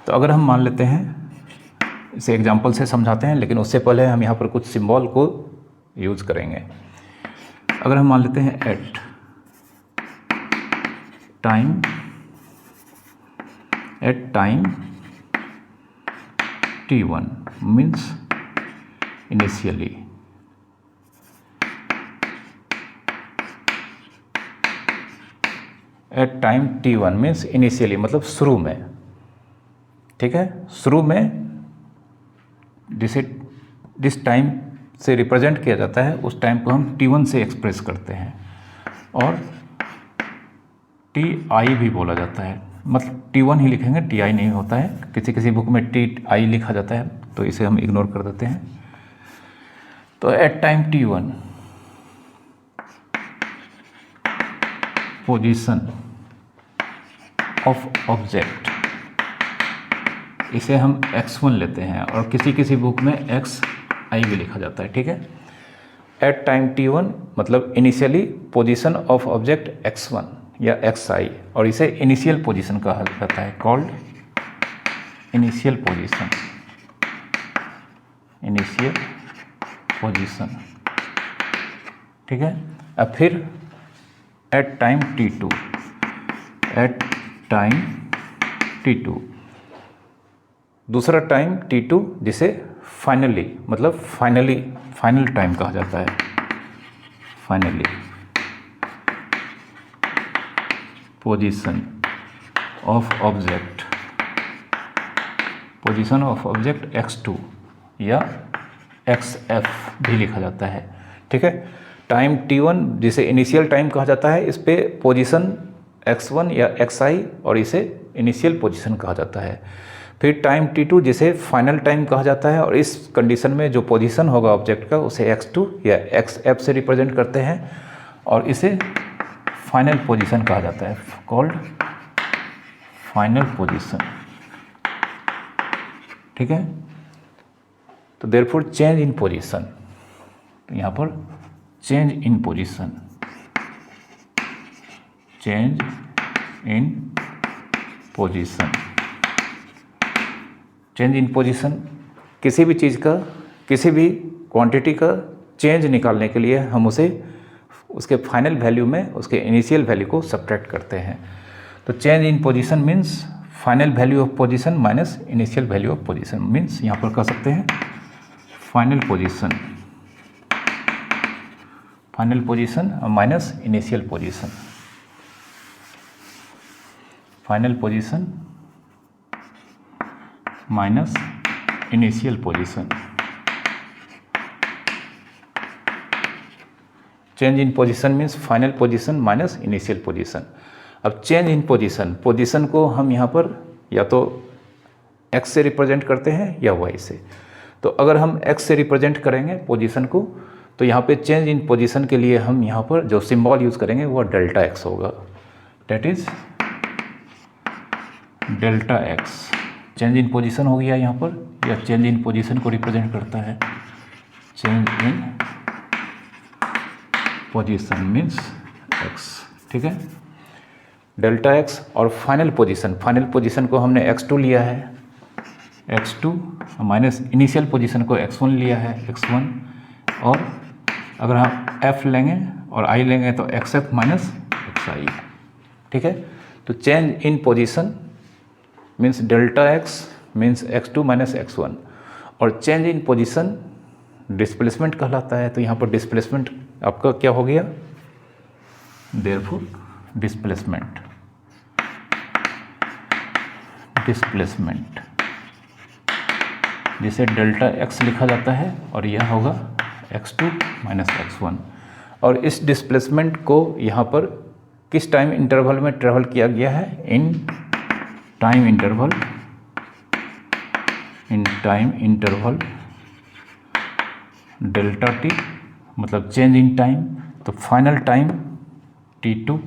तो अगर हम मान लेते हैं, इसे एग्जांपल से समझाते हैं, लेकिन उससे पहले हम यहाँ पर कुछ सिंबल को यूज करेंगे। अगर हम मान लेते हैं at time t1 means initially, at time t1 means initially मतलब शुरू में। ठीक है, शुरू में जिस टाइम से रिप्रेजेंट किया जाता है उस टाइम को हम t1 से एक्सप्रेस करते हैं और ti भी बोला जाता है। मतलब T1 ही लिखेंगे, TI नहीं होता है, किसी किसी बुक में TI लिखा जाता है, तो इसे हम इग्नोर कर देते हैं। तो at time T1 position of object, इसे हम x1 लेते हैं और किसी किसी बुक में xi भी लिखा जाता है, ठीक है। एट टाइम T1 मतलब initially position of object x1 या xi, और इसे इनिशियल पोजीशन कहा जाता है, called initial position, initial position, ठीक है। अब फिर at time T2, at time T2 दूसरा टाइम T2 जिसे फाइनली मतलब फाइनल टाइम कहा जाता है, finally position of object, position of object x2 या xf भी लिखा जाता है, ठीक है। टाइम T1 जिसे इनिशियल टाइम कहा जाता है, इस पे पोजीशन x1 या xi और इसे इनिशियल पोजीशन कहा जाता है। फिर टाइम T2 जिसे फाइनल टाइम कहा जाता है, और इस कंडीशन में जो पोजीशन होगा ऑब्जेक्ट का उसे x2 या xf से रिप्रेजेंट करते हैं, और इसे फाइनल पोजीशन कहा जाता है, कॉल्ड फाइनल पोजीशन, ठीक है। तो देयरफॉर चेंज इन पोजीशन, तो यहाँ पर change in position, change in position, change in position, किसी भी चीज़ का, किसी भी क्वांटिटी का चेंज निकालने के लिए हम उसे उसके फाइनल वैल्यू में उसके इनिशियल वैल्यू को सब्ट्रैक्ट करते हैं। तो change in position means final value of position minus initial value of position, means यहाँ पर कह सकते हैं final position, final position minus initial position, final position minus initial position. Change in position means final position minus initial position. अब चेंज इन पोजीशन, पोजीशन को हम यहाँ पर या तो x से रिप्रेजेंट करते हैं या y से। तो अगर हम x से रिप्रेजेंट करेंगे पोजीशन को, तो यहाँ पे चेंज इन पोजीशन के लिए हम यहाँ पर जो सिंबल यूज़ करेंगे वो डेल्टा x होगा, that is delta x। Change in position हो गया यहाँ पर, या चेंज इन पोजीशन को रिप्रेजेंट करता है, change in position means x, ठीक है, डेल्टा x। और फाइनल पोजीशन को हमने x2 लिया है, x2 माइनस इनिशियल पोजीशन को x1 लिया है, x1, और अगर हम f लेंगे और i लेंगे तो xf माइनस xi, ठीक है। तो change in position means delta x means x2 minus x1, और चेंज इन पोजीशन डिस्प्लेसमेंट कहलाता है। तो यहाँ पर डिस्प्लेसमेंट आपका क्या हो गया, देयरफॉर डिस्प्लेसमेंट, डिस्प्लेसमेंट जिसे डेल्टा x लिखा जाता है, और यह होगा x2 माइनस x1। और इस डिस्प्लेसमेंट को यहाँ पर किस टाइम इंटरवल में ट्रेवल किया गया है, in time interval, in time interval delta t, मतलब चेंज इन टाइम, तो final time T2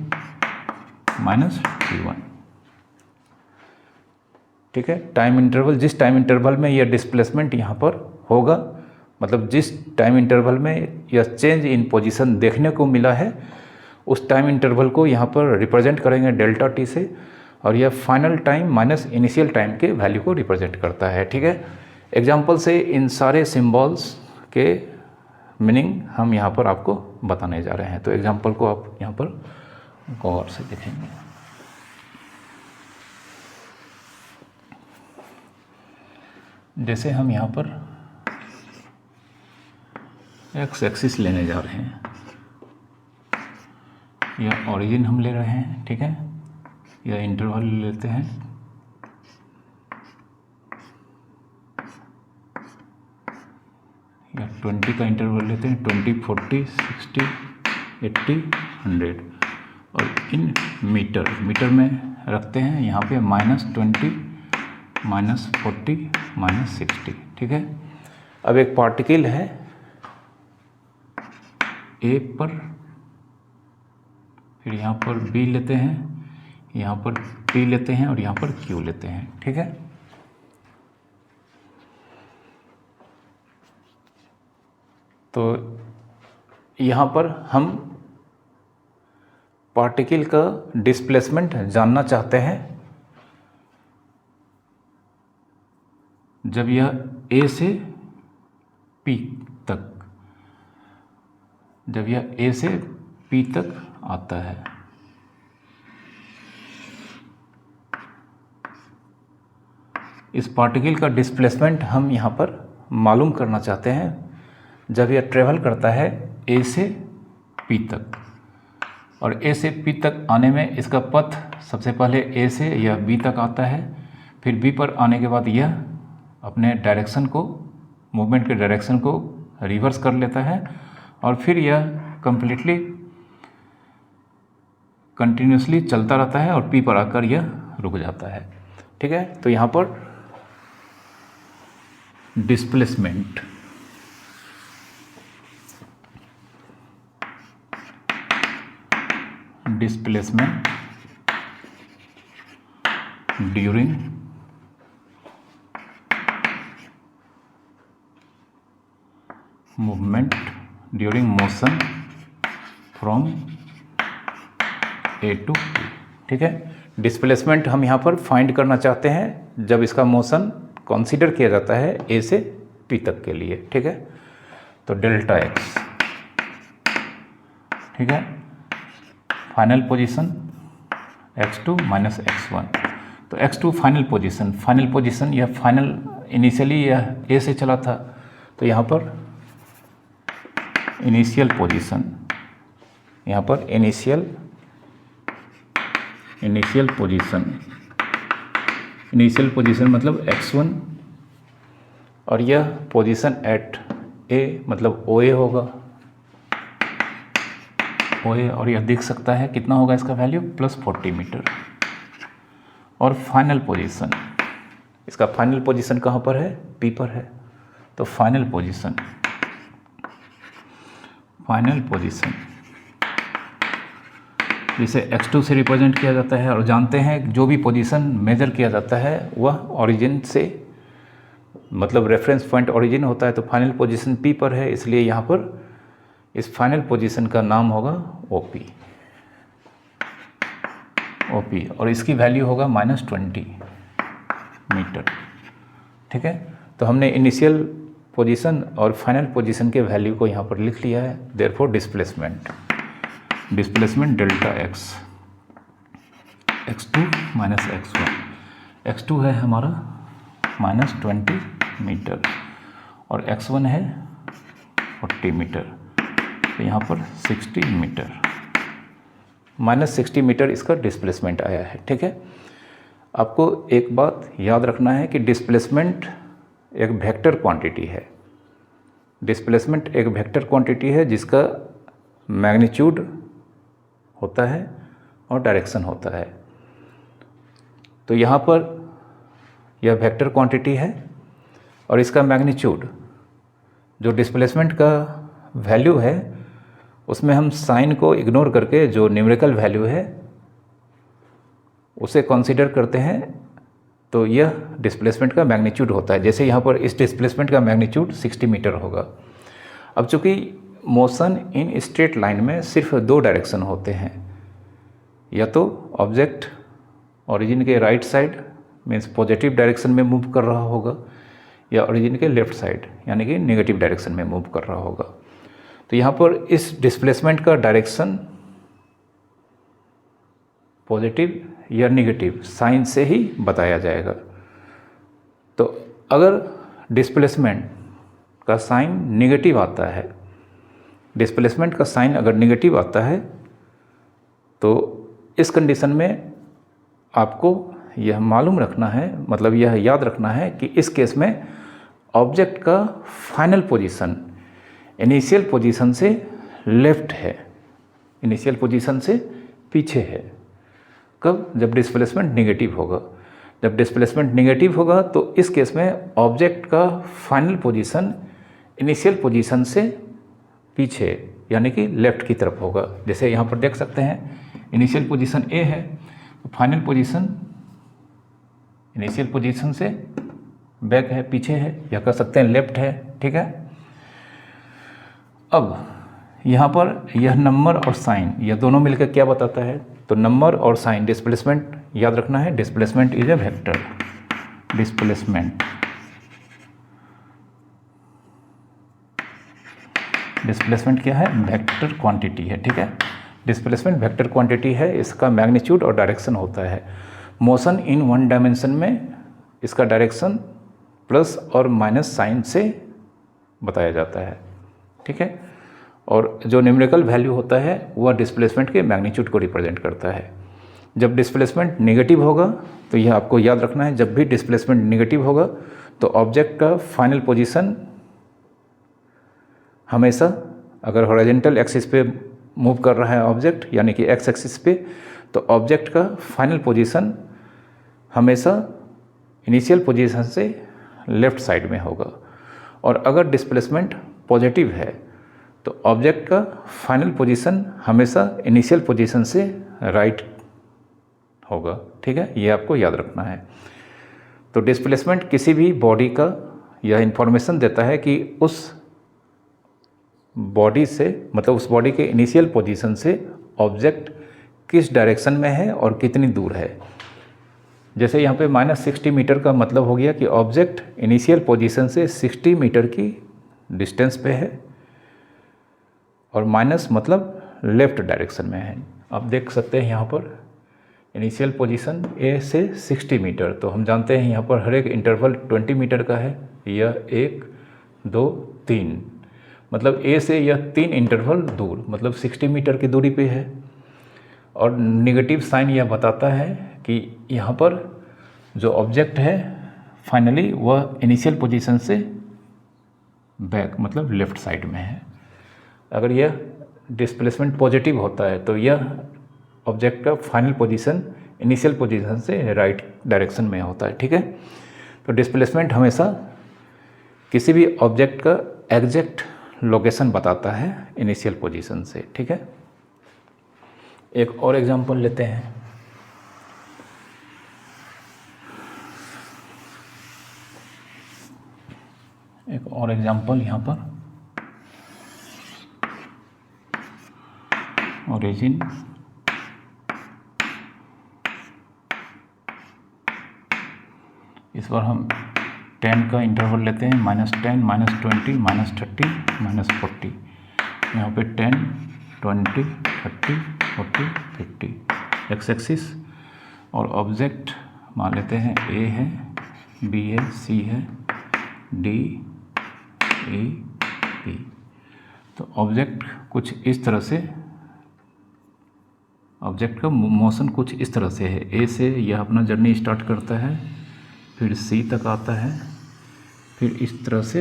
minus T1, ठीक है। टाइम इंटरवल, जिस टाइम इंटरवल में यह डिस्प्लेसमेंट यहाँ पर होगा, मतलब जिस टाइम इंटरवल में यह चेंज इन पोजीशन देखने को मिला है, उस टाइम इंटरवल को यहाँ पर रिप्रेजेंट करेंगे डेल्टा t से, और यह final time minus initial time के वैल्यू को रिप्रेजेंट करता है, ठीक है। एग्जाम्पल से इन सारे सिम्बॉल्स के मीनिंग हम यहाँ पर आपको बताने जा रहे हैं। तो एग्जाम्पल को आप यहाँ पर गौर से देखेंगे। जैसे हम यहाँ पर एक्स एक्सिस लेने जा रहे हैं, या ओरिजिन हम ले रहे हैं, ठीक है, या इंटरवल लेते हैं, या 20 का इंटरवल लेते हैं, 20, 40, 60, 80, 100। और इन मीटर में रखते हैं यहाँ पे -20, -40, -60, ठीक है। अब एक पार्टिकल है ए पर, फिर यहाँ पर बी लेते हैं, यहाँ पर पी लेते हैं और यहाँ पर क्यू लेते हैं, ठीक है। तो यहाँ पर हम पार्टिकल का डिस्प्लेसमेंट जानना चाहते हैं जब यह ए से पी तक, जब यह ए से पी तक आता है। इस पार्टिकल का डिस्प्लेसमेंट हम यहाँ पर मालूम करना चाहते हैं जब यह ट्रेवल करता है ए से पी तक, और ए से पी तक आने में इसका पथ सबसे पहले ए से यह बी तक आता है, फिर बी पर आने के बाद यह अपने डायरेक्शन को, मूवमेंट के डायरेक्शन को रिवर्स कर लेता है और फिर यह कंप्लीटली कंटिन्यूसली चलता रहता है और पी पर आकर यह रुक जाता है, ठीक है। तो यहाँ पर displacement during movement, during motion from A to P, ठीक है। डिस्प्लेसमेंट हम यहाँ पर फाइंड करना चाहते हैं जब इसका मोशन कंसीडर किया जाता है ए से पी तक के लिए, ठीक है। तो डेल्टा एक्स, ठीक है, final position x2 minus x1। तो x2 फाइनल पोजीशन, यह फाइनल इनिशियली यह ए से चला था, तो यहाँ पर इनिशियल पोजीशन, यहाँ पर इनिशियल पोजीशन मतलब x1, और यह पोजीशन एट ए मतलब OA होगा, OA, और यह दिख सकता है कितना होगा इसका वैल्यू +40 मीटर। और फाइनल पोजीशन, इसका फाइनल पोजीशन कहाँ पर है, P पर है। तो फाइनल पोजीशन जिसे x2 से रिप्रेजेंट किया जाता है, और जानते हैं जो भी पोजीशन मेजर किया जाता है वह ओरिजिन से, मतलब रेफरेंस पॉइंट ओरिजिन होता है, तो फाइनल पोजीशन P पर है, इसलिए यहाँ पर इस फाइनल पोजीशन का नाम होगा OP, और इसकी वैल्यू होगा -20 मीटर, ठीक है। तो हमने इनिशियल पोजीशन और फाइनल पोजीशन के वैल्यू को यहाँ पर लिख लिया है। Therefore displacement delta x, x2 minus x1, x2 है हमारा -20 मीटर और x1 है 40 मीटर, तो यहाँ पर 60 मीटर, -60 मीटर इसका डिस्प्लेसमेंट आया है, ठीक है। आपको एक बात याद रखना है कि डिस्प्लेसमेंट एक वेक्टर क्वांटिटी है। डिस्प्लेसमेंट एक वेक्टर क्वांटिटी है जिसका मैग्नीट्यूड होता है और डायरेक्शन होता है। तो यहाँ पर यह वेक्टर क्वांटिटी है और इसका मैग्नीट्यूड, जो डिस्प्लेसमेंट का वैल्यू है उसमें हम साइन को इग्नोर करके जो न्यूमेरिकल वैल्यू है उसे कंसीडर करते हैं, तो यह डिस्प्लेसमेंट का मैग्नीट्यूड होता है। जैसे यहाँ पर इस डिस्प्लेसमेंट का मैग्नीट्यूड 60 मीटर होगा। अब चूँकि मोशन इन स्ट्रेट लाइन में सिर्फ 2 डायरेक्शन होते हैं, या तो ऑब्जेक्ट ओरिजिन के right side means positive direction में मूव कर रहा होगा, या ओरिजिन के लेफ्ट साइड यानी कि नेगेटिव डायरेक्शन में मूव कर रहा होगा। तो यहाँ पर इस डिस्प्लेसमेंट का डायरेक्शन पॉजिटिव या नेगेटिव साइन से ही बताया जाएगा। तो अगर डिस्प्लेसमेंट का साइन नेगेटिव आता है, डिस्प्लेसमेंट का साइन अगर नेगेटिव आता है, तो इस कंडीशन में आपको यह मालूम रखना है, मतलब यह याद रखना है कि इस केस में ऑब्जेक्ट का फाइनल पोजीशन इनिशियल पोजीशन से लेफ्ट है, इनिशियल पोजीशन से पीछे है। कब? जब डिस्प्लेसमेंट नेगेटिव होगा। जब डिस्प्लेसमेंट नेगेटिव होगा तो इस केस में ऑब्जेक्ट का फाइनल पोजीशन इनिशियल पोजीशन से पीछे यानी कि लेफ्ट की तरफ होगा। जैसे यहाँ पर देख सकते हैं इनिशियल पोजीशन ए है, तो फाइनल पोजीशन इनिशियल पोजीशन से बैक है, पीछे है, या कह सकते हैं लेफ्ट है। ठीक है। अब यहाँ पर यह नंबर और साइन यह दोनों मिलकर क्या बताता है? तो नंबर और साइन डिस्प्लेसमेंट याद रखना है। Displacement is a vector. Displacement क्या है? वेक्टर क्वांटिटी है। ठीक है। डिस्प्लेसमेंट वेक्टर क्वांटिटी है, इसका मैग्नीट्यूड और डायरेक्शन होता है। मोशन इन वन डायमेंशन में इसका डायरेक्शन प्लस और माइनस साइन से बताया जाता है। ठीक है। और जो न्यूमेरिकल वैल्यू होता है वह डिस्प्लेसमेंट के मैग्नीट्यूड को रिप्रेजेंट करता है। जब डिस्प्लेसमेंट नेगेटिव होगा तो यह आपको याद रखना है, जब भी डिस्प्लेसमेंट नेगेटिव होगा तो ऑब्जेक्ट का फाइनल पोजीशन हमेशा, अगर हॉरिजॉन्टल एक्सिस पे मूव कर रहा है ऑब्जेक्ट यानी कि एक्स एक्सिस पे, तो ऑब्जेक्ट का फाइनल पोजीशन हमेशा इनिशियल पोजीशन से लेफ्ट साइड में होगा। और अगर डिस्प्लेसमेंट पॉजिटिव है तो ऑब्जेक्ट का फाइनल पोजीशन हमेशा इनिशियल पोजीशन से राइट होगा। ठीक है। ये आपको याद रखना है। तो डिस्प्लेसमेंट किसी भी बॉडी का यह इंफॉर्मेशन देता है कि उस बॉडी से, मतलब उस बॉडी के इनिशियल पोजीशन से ऑब्जेक्ट किस डायरेक्शन में है और कितनी दूर है। जैसे यहाँ पे -60 मीटर का मतलब हो गया कि ऑब्जेक्ट इनिशियल पोजीशन से 60 मीटर की डिस्टेंस पे है, और माइनस मतलब लेफ्ट डायरेक्शन में है। आप देख सकते हैं यहाँ पर इनिशियल पोजीशन ए से 60 मीटर, तो हम जानते हैं यहाँ पर हर एक इंटरवल 20 मीटर का है। यह 1 2 3, मतलब ए से यह 3 इंटरवल दूर, मतलब 60 मीटर की दूरी पे है। और नेगेटिव साइन यह बताता है कि यहाँ पर जो ऑब्जेक्ट है फाइनली वह इनिशियल पोजीशन से बैक, मतलब लेफ्ट साइड में है। अगर यह डिस्प्लेसमेंट पॉजिटिव होता है तो यह ऑब्जेक्ट का फाइनल पोजीशन इनिशियल पोजीशन से राइट डायरेक्शन में होता है। ठीक है। तो डिस्प्लेसमेंट हमेशा किसी भी ऑब्जेक्ट का एग्जैक्ट लोकेशन बताता है इनिशियल पोजीशन से। ठीक है। एक और एग्जांपल लेते हैं। एक और एग्जांपल यहाँ पर ओरिजिन इस बार हम 10 का इंटरवल लेते हैं, -10 -20 -30 -40। यहाँ पे 10 20 30 40 50 एक्स एक्सिस। और ऑब्जेक्ट मान लेते हैं ए है, बी है, सी है, डी ए बी। तो ऑब्जेक्ट कुछ इस तरह से, ऑब्जेक्ट का मोशन कुछ इस तरह से है। ए से यह अपना जर्नी स्टार्ट करता है, फिर सी तक आता है, फिर इस तरह से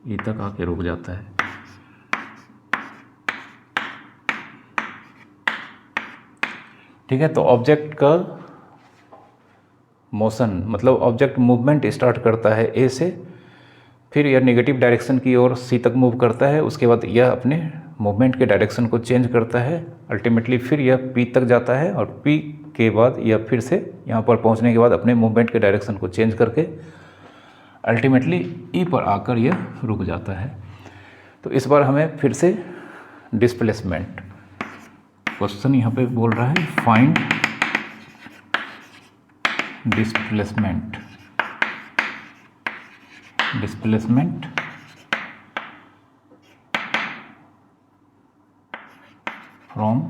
ई तक आके रुक जाता है। ठीक है। तो ऑब्जेक्ट का मोशन, मतलब ऑब्जेक्ट मूवमेंट स्टार्ट करता है ए से, फिर यह नेगेटिव डायरेक्शन की ओर सी तक मूव करता है, उसके बाद यह अपने मूवमेंट के डायरेक्शन को चेंज करता है, अल्टीमेटली फिर यह पी तक जाता है, और पी के बाद यह फिर से यहाँ पर पहुँचने के बाद अपने मूवमेंट के डायरेक्शन को चेंज करके अल्टीमेटली ई पर आकर यह रुक जाता है। तो इस बार हमें फिर से डिस्प्लेसमेंट क्वेश्चन यहाँ पे बोल रहा है, find displacement from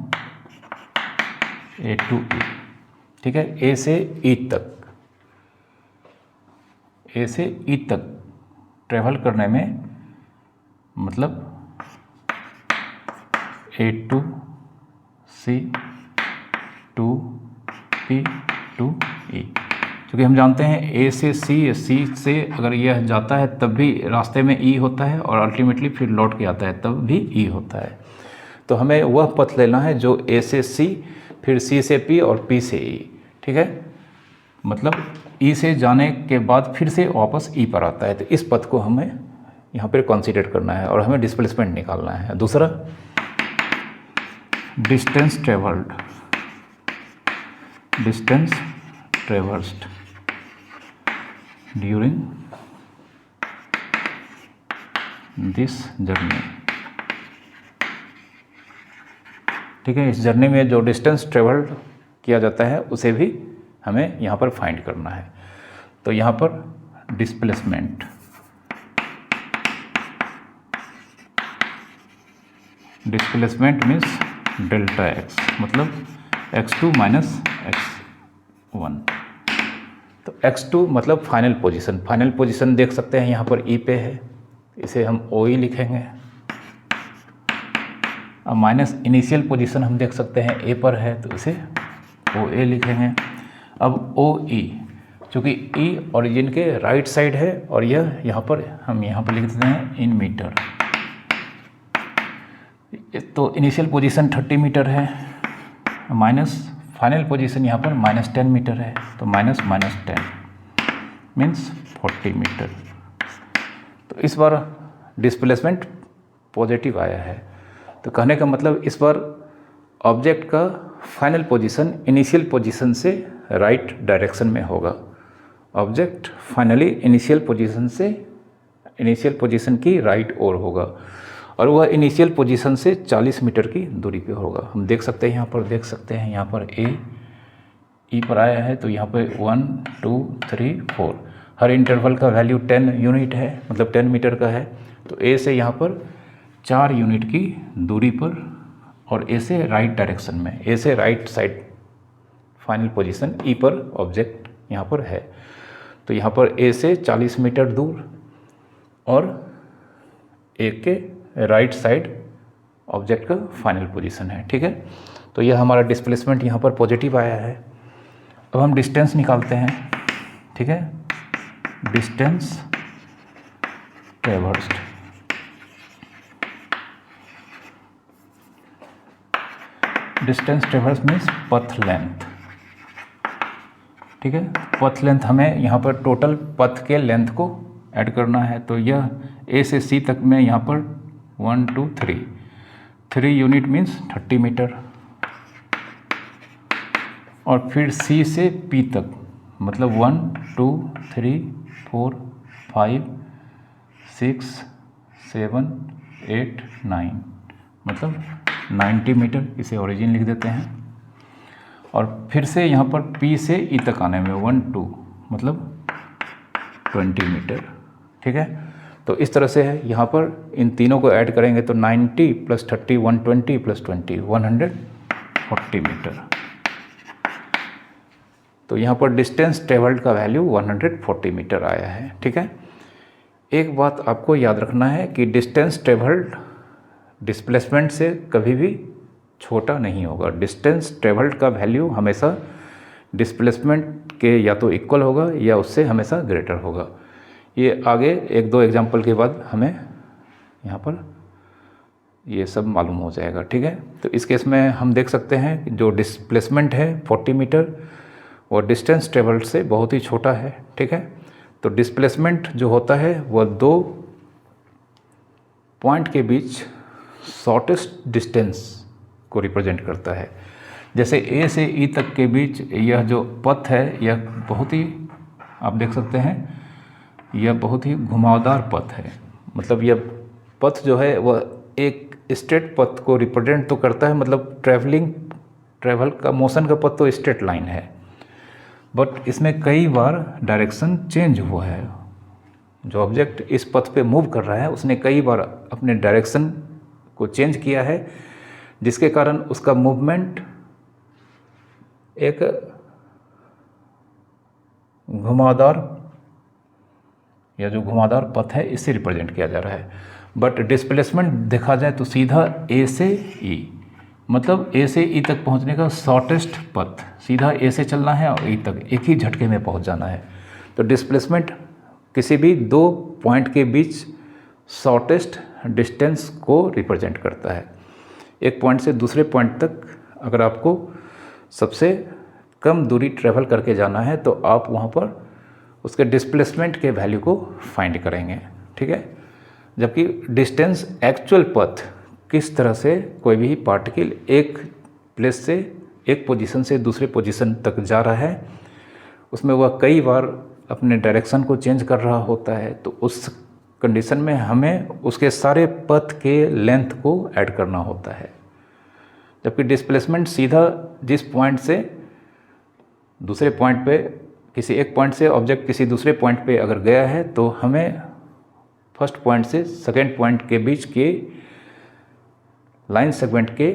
A to E. ठीक है। ए से ई तक, ए से ई तक ट्रेवल करने में, मतलब A to C to P to E. क्योंकि हम जानते हैं ए से सी, सी से अगर यह जाता है तब भी रास्ते में ई होता है, और अल्टीमेटली फिर लौट के आता है तब भी ई होता है। तो हमें वह पथ लेना है जो ए से सी, फिर सी से पी और पी से ई, ठीक है। मतलब ई से जाने के बाद फिर से वापस ई पर आता है, तो इस पथ को हमें यहाँ पर कंसीडर करना है और हमें डिस्प्लेसमेंट निकालना है। दूसरा distance travelled, distance traversed during this journey, ठीक है। इस जर्नी में जो डिस्टेंस ट्रेवल्ड किया जाता है उसे भी हमें यहाँ पर फाइंड करना है। तो यहाँ पर displacement, displacement means delta x, मतलब x2 माइनस x1। तो x2 मतलब फाइनल पोजीशन, फाइनल पोजीशन देख सकते हैं यहाँ पर E पे है, इसे हम OE लिखेंगे। अब माइनस इनिशियल पोजीशन हम देख सकते हैं A पर है, तो इसे OA लिखेंगे। अब OE चूँकि E ओरिजिन के राइट साइड है और यह यहाँ पर हम यहाँ पर लिख देते हैं इन मीटर। तो इनिशियल पोजीशन 30 मीटर है, माइनस फाइनल पोजीशन यहाँ पर -10 मीटर है, तो माइनस -10 मीन्स 40 मीटर। तो इस बार डिस्प्लेसमेंट पॉजिटिव आया है। तो कहने का मतलब इस बार ऑब्जेक्ट का फाइनल पोजीशन इनिशियल पोजीशन से राइट डायरेक्शन में होगा। ऑब्जेक्ट फाइनली इनिशियल पोजीशन की राइट ओर होगा और वह इनिशियल पोजीशन से 40 मीटर की दूरी पे होगा। हम देख सकते हैं यहाँ पर, देख सकते हैं यहाँ पर ई पर आया है, तो यहाँ पर 1 2 3 4 हर इंटरवल का वैल्यू 10 यूनिट है, मतलब 10 मीटर का है। तो ए से यहाँ पर 4 यूनिट की दूरी पर और ए से राइट डायरेक्शन में, ए से राइट साइड फाइनल पोजीशन ई पर ऑब्जेक्ट यहाँ पर है। तो यहाँ पर ए से 40 मीटर दूर और ए के राइट साइड ऑब्जेक्ट का फाइनल पोजीशन है, ठीक है। तो यह हमारा डिस्प्लेसमेंट यहाँ पर पॉजिटिव आया है। अब हम डिस्टेंस निकालते हैं, ठीक है। डिस्टेंस ट्रेवर्स्ड, डिस्टेंस ट्रेवर्स मीन्स पथ लेंथ, ठीक है। पथ लेंथ हमें यहाँ पर टोटल पथ के लेंथ को ऐड करना है। तो यह ए से सी तक में यहाँ पर 1 2 3 यूनिट मीन्स 30 मीटर और फिर सी से पी तक मतलब 1 2 3 4 5 6 7 8 9 मतलब 90 मीटर, इसे ओरिजिन लिख देते हैं। और फिर से यहाँ पर P से E तक आने में 1 2 मतलब 20 मीटर, ठीक है। तो इस तरह से है, यहाँ पर इन तीनों को ऐड करेंगे तो 90 + 30 120 + 20 140 मीटर। तो यहाँ पर डिस्टेंस ट्रेवल्ड का वैल्यू 140 मीटर आया है, ठीक है। एक बात आपको याद रखना है कि डिस्टेंस ट्रेवल्ड डिस्प्लेसमेंट से कभी भी छोटा नहीं होगा। डिस्टेंस ट्रेवल्ड का वैल्यू हमेशा डिस्प्लेसमेंट के या तो इक्वल होगा या उससे हमेशा ग्रेटर होगा। ये आगे 1-2 एग्जाम्पल के बाद हमें यहाँ पर ये सब मालूम हो जाएगा, ठीक है। तो इस केस में हम देख सकते हैं कि जो डिस्प्लेसमेंट है 40 मीटर और डिस्टेंस ट्रेवल्ड से बहुत ही छोटा है, ठीक है। तो डिस्प्लेसमेंट जो होता है वह 2 पॉइंट के बीच शॉर्टेस्ट डिस्टेंस को रिप्रेजेंट करता है। जैसे ए से ई तक के बीच यह जो पथ है यह बहुत ही, आप देख सकते हैं, यह बहुत ही घुमावदार पथ है। मतलब यह पथ जो है वह एक स्ट्रेट पथ को रिप्रेजेंट तो करता है, मतलब ट्रैवल का मोशन का पथ तो स्ट्रेट लाइन है, बट इसमें कई बार डायरेक्शन चेंज हुआ है। जो ऑब्जेक्ट इस पथ पे मूव कर रहा है उसने कई बार अपने डायरेक्शन को चेंज किया है, जिसके कारण उसका मूवमेंट एक घुमावदार या जो घुमावदार पथ है इससे रिप्रेजेंट किया जा रहा है। बट डिस्प्लेसमेंट देखा जाए तो सीधा ए से ई, मतलब ए से ई तक पहुंचने का शॉर्टेस्ट पथ, सीधा ए से चलना है और ई तक एक ही झटके में पहुंच जाना है। तो डिस्प्लेसमेंट किसी भी 2 पॉइंट के बीच शॉर्टेस्ट डिस्टेंस को रिप्रेजेंट करता है। एक पॉइंट से दूसरे पॉइंट तक अगर आपको सबसे कम दूरी ट्रैवल करके जाना है तो आप वहाँ पर उसके डिस्प्लेसमेंट के वैल्यू को फाइंड करेंगे, ठीक है। जबकि डिस्टेंस एक्चुअल पथ किस तरह से कोई भी पार्टिकल एक प्लेस से एक पोजीशन से दूसरे पोजीशन तक जा रहा है, उसमें वह कई बार अपने डायरेक्शन को चेंज कर रहा होता है, तो उस कंडीशन में हमें उसके सारे पथ के लेंथ को ऐड करना होता है। जबकि डिस्प्लेसमेंट सीधा जिस पॉइंट से दूसरे पॉइंट पे, किसी एक पॉइंट से ऑब्जेक्ट किसी दूसरे पॉइंट पे अगर गया है तो हमें फर्स्ट पॉइंट से सेकेंड पॉइंट के बीच के लाइन सेगमेंट के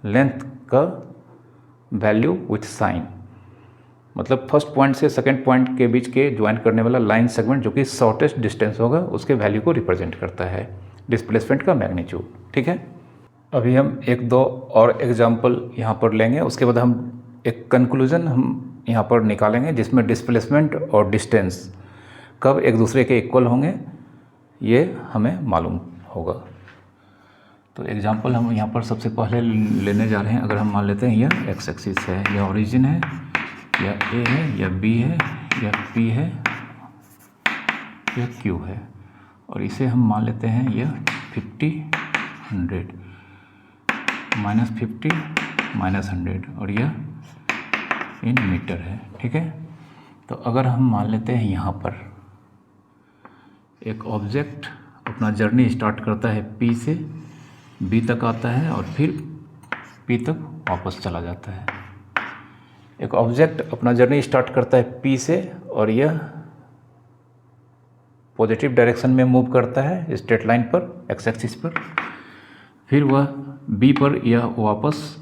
लेंथ का वैल्यू विथ साइन, मतलब फर्स्ट पॉइंट से सेकेंड पॉइंट के बीच के ज्वाइन करने वाला लाइन सेगमेंट जो कि शॉर्टेस्ट डिस्टेंस होगा उसके वैल्यू को रिप्रेजेंट करता है डिस्प्लेसमेंट का मैग्नीट्यूड, ठीक है। अभी हम एक दो और एग्जांपल यहाँ पर लेंगे, उसके बाद हम एक कंक्लूजन हम यहाँ पर निकालेंगे जिसमें डिस्प्लेसमेंट और डिस्टेंस कब एक दूसरे के इक्वल होंगे ये हमें मालूम होगा। तो एग्जांपल हम यहाँ पर सबसे पहले लेने जा रहे हैं। अगर हम मान लेते हैं यह एक्स एक्सिस है, यह ओरिजिन है, या ए है, या बी है, या पी है, या क्यू है, और इसे हम मान लेते हैं यह 50 100 -50 -100 और यह इन मीटर है, ठीक है। तो अगर हम मान लेते हैं यहाँ पर एक ऑब्जेक्ट अपना जर्नी स्टार्ट करता है पी से बी तक आता है और फिर पी तक वापस चला जाता है। एक ऑब्जेक्ट अपना जर्नी स्टार्ट करता है पी से और यह पॉजिटिव डायरेक्शन में मूव करता है स्ट्रेट लाइन पर एक्स एक्सिस पर, फिर वह बी पर यह वापस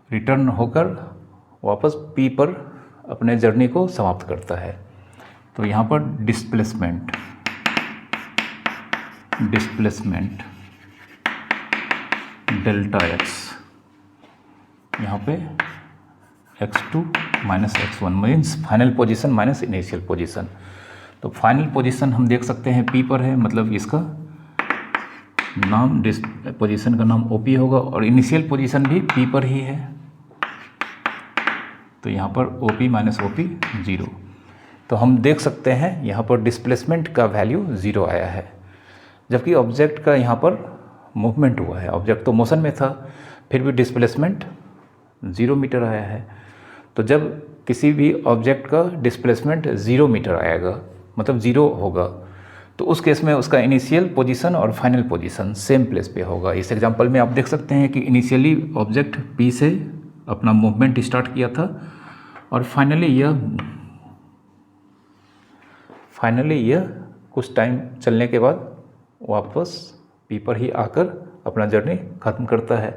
रिटर्न होकर वापस पी पर अपने जर्नी को समाप्त करता है। तो यहाँ पर डिस्प्लेसमेंट डेल्टा एक्स, यहाँ पे x2 minus x1 means final position minus initial position. तो फाइनल पोजीशन हम देख सकते हैं p पर है, मतलब इसका नाम पोजीशन का नाम OP होगा और इनिशियल पोजीशन भी p पर ही है, तो यहाँ पर OP माइनस OP 0। तो हम देख सकते हैं यहाँ पर डिस्प्लेसमेंट का वैल्यू 0 आया है, जबकि ऑब्जेक्ट का यहाँ पर मूवमेंट हुआ है। ऑब्जेक्ट तो मोशन में था, फिर भी डिस्प्लेसमेंट 0 मीटर आया है। तो जब किसी भी ऑब्जेक्ट का डिस्प्लेसमेंट 0 मीटर आएगा, मतलब 0 होगा, तो उस केस में उसका इनिशियल पोजीशन और फाइनल पोजीशन सेम प्लेस पे होगा। इस एग्जांपल में आप देख सकते हैं कि इनिशियली ऑब्जेक्ट पी से अपना मूवमेंट स्टार्ट किया था और फाइनली यह कुछ टाइम चलने के बाद वापस पी पर ही आकर अपना जर्नी ख़त्म करता है।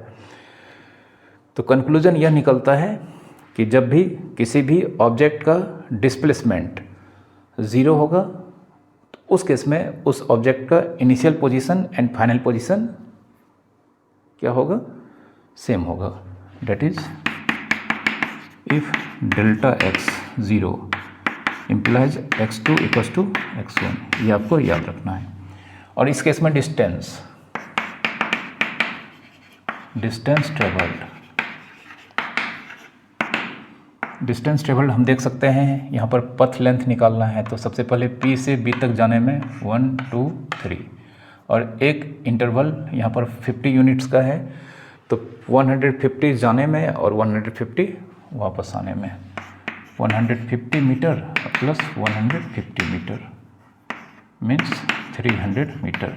तो कंक्लूजन यह निकलता है कि जब भी किसी भी ऑब्जेक्ट का डिस्प्लेसमेंट 0 होगा तो उस केस में उस ऑब्जेक्ट का initial position and final position क्या होगा, सेम होगा। That is if delta X 0 implies x2 equals to x1, ये आपको याद रखना है। और इस केस में डिस्टेंस ट्रेवल्ड हम देख सकते हैं। यहाँ पर पथ लेंथ निकालना है तो सबसे पहले P से B तक जाने में 1 2 3 और एक इंटरवल यहाँ पर 50 यूनिट्स का है, तो 150 जाने में और 150 वापस आने में 150 meter plus 150 meter means 300 meter.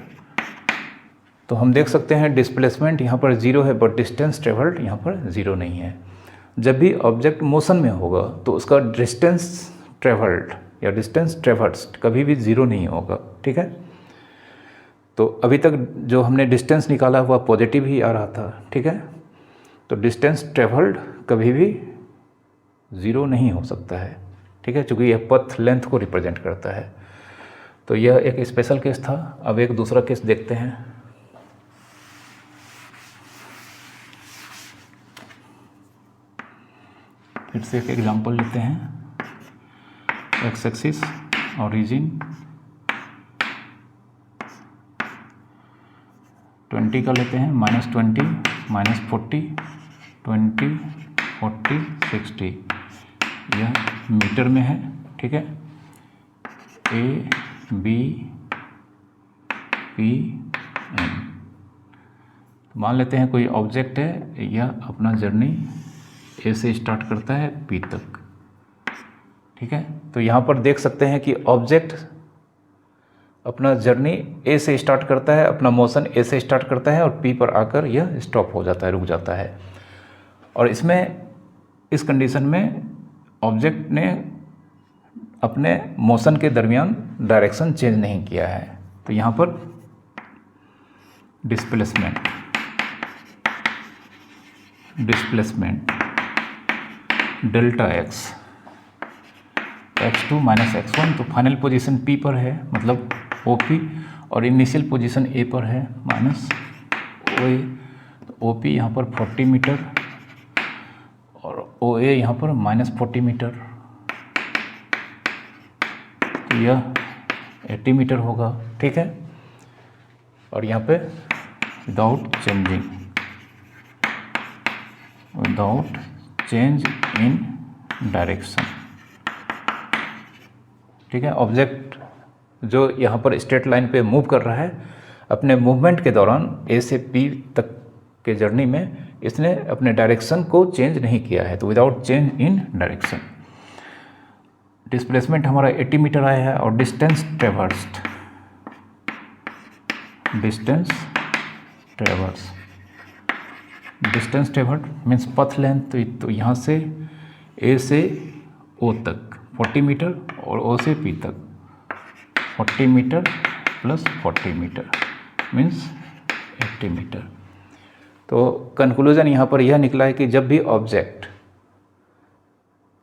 तो हम देख सकते हैं डिस्प्लेसमेंट यहाँ पर 0 है बट डिस्टेंस ट्रेवल्ड यहाँ पर 0 नहीं है। जब भी ऑब्जेक्ट मोशन में होगा तो उसका डिस्टेंस ट्रेवल्ड या डिस्टेंस ट्रेवर्स्ड कभी भी 0 नहीं होगा, ठीक है। तो अभी तक जो हमने डिस्टेंस निकाला हुआ पॉजिटिव ही आ रहा था, ठीक है। तो डिस्टेंस ट्रेवल्ड कभी भी 0 नहीं हो सकता है, ठीक है, क्योंकि यह पथ लेंथ को रिप्रेजेंट करता है। तो यह एक स्पेशल केस था। अब एक दूसरा केस देखते हैं। फिर से एक एग्जांपल लेते हैं। एक्स एक्सिस ओरिजिन, 20 का लेते हैं, -20, -40, 20, 40, 60, यह मीटर में है, ठीक है। A, B, P, N। मान लेते हैं कोई ऑब्जेक्ट है, यह अपना जर्नी A से स्टार्ट करता है P तक, ठीक है। तो यहाँ पर देख सकते हैं कि ऑब्जेक्ट अपना जर्नी A से स्टार्ट करता है, अपना मोशन A से स्टार्ट करता है और P पर आकर यह स्टॉप हो जाता है, रुक जाता है। और इसमें, इस कंडीशन में ऑब्जेक्ट ने अपने मोशन के दरमियान डायरेक्शन चेंज नहीं किया है। तो यहाँ पर displacement delta x, x2 minus x1, तो फाइनल पोजीशन P पर है, मतलब OP, और इनिशियल पोजीशन A पर है, माइनस OA। तो OP यहाँ पर 40 मीटर और OA यहाँ पर -40 मीटर, तो यह 80 मीटर होगा, ठीक है। और यहाँ पे विदाउट चेंज इन डायरेक्शन, ठीक है। ऑब्जेक्ट जो यहाँ पर स्ट्रेट लाइन पे मूव कर रहा है, अपने मूवमेंट के दौरान A से P तक के जर्नी में इसने अपने डायरेक्शन को चेंज नहीं किया है, तो without change in direction. Displacement हमारा 80 मीटर आया है। और डिस्टेंस ट्रेवर्स मीन्स पथ लेंथ, तो यहाँ से A से O तक 40 मीटर और O से P तक 40 meter plus 40 meter means 80 meter. तो कंक्लूजन यहाँ पर यह निकला है कि जब भी ऑब्जेक्ट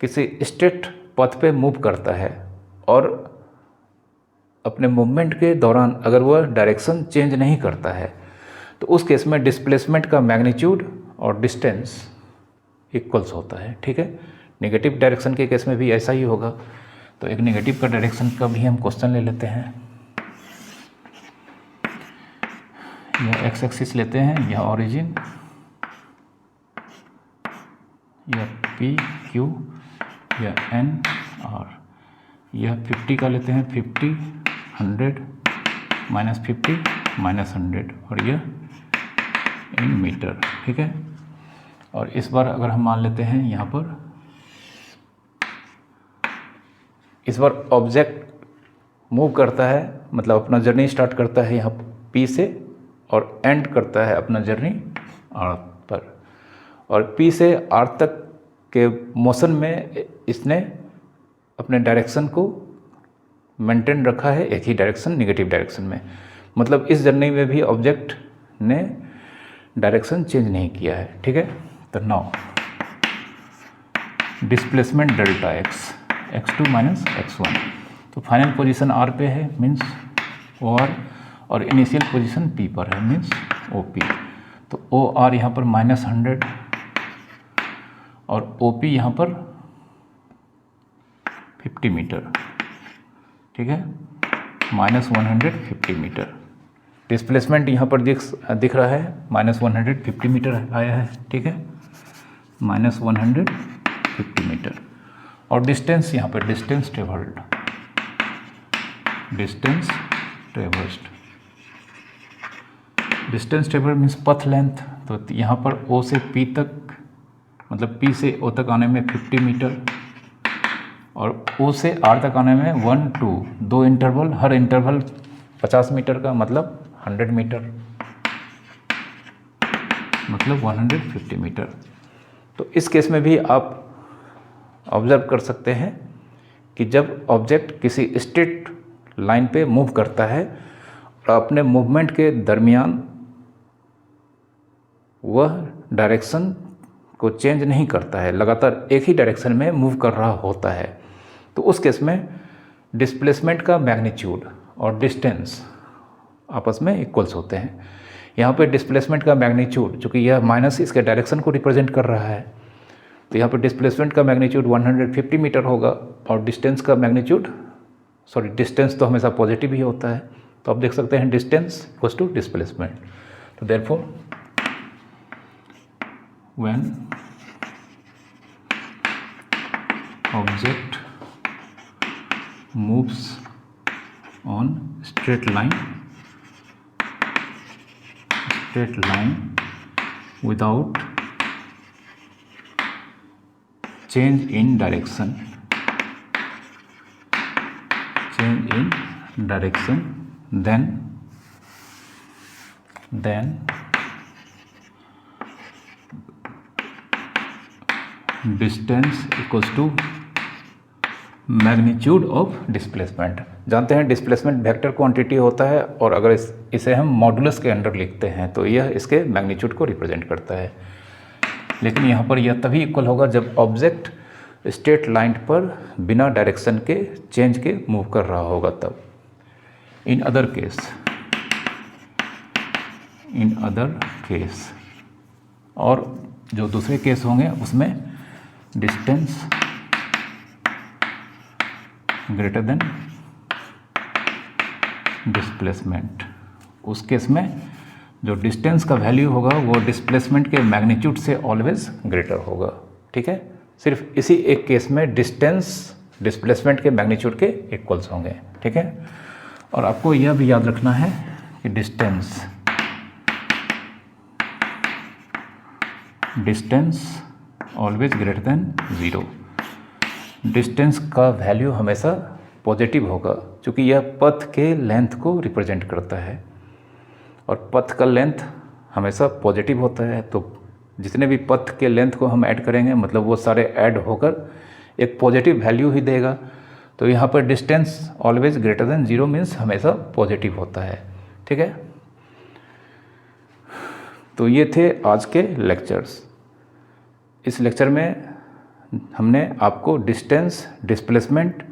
किसी स्ट्रेट पथ पे मूव करता है और अपने मूवमेंट के दौरान अगर वह डायरेक्शन चेंज नहीं करता है, तो उस केस में डिस्प्लेसमेंट का मैग्नीट्यूड और डिस्टेंस इक्वल्स होता है, ठीक है। नेगेटिव डायरेक्शन के केस में भी ऐसा ही होगा। तो एक नेगेटिव का डायरेक्शन का भी हम क्वेश्चन ले लेते हैं। यह एक्स एक्सिस लेते हैं, यह ओरिजिन, यह पी क्यू, यह एन, और यह 50 का लेते हैं, 50, 100, -50, -100, और यह इन मीटर, ठीक है। और इस बार अगर हम मान लेते हैं यहाँ पर, इस बार ऑब्जेक्ट मूव करता है, मतलब अपना जर्नी स्टार्ट करता है यहाँ P से और एंड करता है अपना जर्नी R पर, और P से R तक के मोशन में इसने अपने डायरेक्शन को मेंटेन रखा है, एक ही डायरेक्शन, नेगेटिव डायरेक्शन में। मतलब इस जर्नी में भी ऑब्जेक्ट ने डायरेक्शन चेंज नहीं किया है, ठीक है। तो now displacement delta x, x2 minus x1, तो फाइनल पोजीशन R पे है मीन्स OR, और इनिशियल पोजीशन P पर है मीन्स OP। तो OR यहाँ पर -100 और OP यहाँ पर 50 मीटर, ठीक है, -150 मीटर। डिस्प्लेसमेंट यहाँ पर दिख रहा है, -150 मीटर आया है, ठीक है, -150 मीटर। और डिस्टेंस यहाँ पर डिस्टेंस ट्रेवर्स्ड मीन्स पथ लेंथ। तो यहाँ पर O से P तक, मतलब P से O तक आने में 50 मीटर, और O से R तक आने में 1, 2, 2 इंटरवल, हर इंटरवल 50 मीटर का, मतलब 100 मीटर, मतलब 150 मीटर। तो इस केस में भी आप ऑब्जर्व कर सकते हैं कि जब ऑब्जेक्ट किसी स्ट्रेट लाइन पे मूव करता है और अपने मूवमेंट के दरमियान वह डायरेक्शन को चेंज नहीं करता है, लगातार एक ही डायरेक्शन में मूव कर रहा होता है, तो उस केस में डिस्प्लेसमेंट का मैग्नीट्यूड और डिस्टेंस आपस में इक्वल्स होते हैं। यहाँ पे डिस्प्लेसमेंट का मैग्नीट्यूड, चूँकि यह माइनस इसके डायरेक्शन को रिप्रेजेंट कर रहा है, तो यहाँ पर डिस्प्लेसमेंट का मैग्नीट्यूड 150 मीटर होगा, और डिस्टेंस का मैग्नीट्यूड, डिस्टेंस तो हमेशा पॉजिटिव ही होता है, तो आप देख सकते हैं डिस्टेंस इक्वल्स टू डिस्प्लेसमेंट। तो therefore when object moves on straight line without change in direction then distance equals to magnitude of displacement. जानते हैं डिस्प्लेसमेंट वेक्टर क्वांटिटी होता है, और अगर इसे हम मॉडुलस के अंडर लिखते हैं तो यह इसके मैग्नीट्यूड को रिप्रेजेंट करता है। लेकिन यहाँ पर यह तभी इक्वल होगा जब ऑब्जेक्ट स्ट्रेट लाइन पर बिना डायरेक्शन के चेंज के मूव कर रहा होगा तब। इन अदर केस और जो दूसरे केस होंगे उसमें डिस्टेंस ग्रेटर देन डिस्प्लेसमेंट, उस केस में जो डिस्टेंस का वैल्यू होगा वो डिस्प्लेसमेंट के मैग्नीट्यूड से ऑलवेज ग्रेटर होगा। ठीक है, सिर्फ इसी एक केस में डिस्टेंस डिस्प्लेसमेंट के मैग्नीट्यूड के इक्वल्स होंगे। ठीक है, और आपको यह भी याद रखना है कि distance always greater than 0। Distance का वैल्यू हमेशा पॉजिटिव होगा क्योंकि यह पथ के लेंथ को रिप्रेजेंट करता है, और पथ का लेंथ हमेशा पॉजिटिव होता है। तो जितने भी पथ के लेंथ को हम ऐड करेंगे मतलब वो सारे ऐड होकर एक पॉजिटिव वैल्यू ही देगा। तो यहाँ पर distance always greater than 0 means हमेशा पॉजिटिव होता है। ठीक है, तो ये थे आज के लेक्चर्स। इस लेक्चर में हमने आपको डिस्टेंस, डिस्प्लेसमेंट,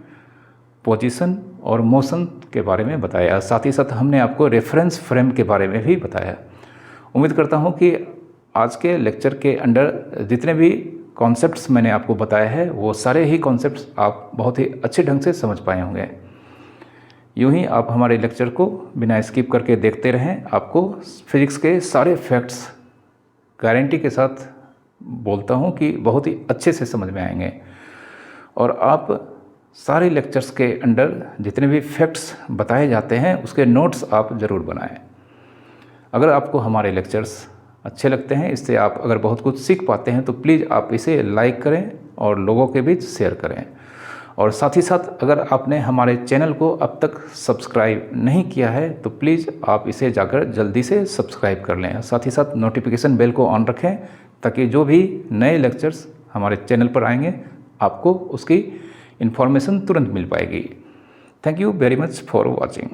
पोजीशन और मोशन के बारे में बताया। साथ ही साथ हमने आपको रेफरेंस फ्रेम के बारे में भी बताया। उम्मीद करता हूँ कि आज के लेक्चर के अंडर जितने भी कॉन्सेप्ट्स मैंने आपको बताए हैं वो सारे ही कॉन्सेप्ट्स आप बहुत ही अच्छे ढंग से समझ पाए होंगे। यूँ ही आप हमारे लेक्चर को बिना स्किप करके देखते रहें। आपको फिजिक्स के सारे फैक्ट्स गारंटी के साथ बोलता हूँ कि बहुत ही अच्छे से समझ में आएंगे, और आप सारे लेक्चर्स के अंडर जितने भी फैक्ट्स बताए जाते हैं उसके नोट्स आप ज़रूर बनाएं। अगर आपको हमारे लेक्चर्स अच्छे लगते हैं, इससे आप अगर बहुत कुछ सीख पाते हैं तो प्लीज़ आप इसे लाइक करें और लोगों के बीच शेयर करें। और साथ ही साथ अगर आपने हमारे चैनल को अब तक सब्सक्राइब नहीं किया है तो प्लीज़ आप इसे जाकर जल्दी से सब्सक्राइब कर लें। साथ ही साथ नोटिफिकेशन बेल को ऑन रखें ताकि जो भी नए लेक्चर्स हमारे चैनल पर आएंगे आपको उसकी इन्फॉर्मेशन तुरंत मिल पाएगी। Thank you very much for watching.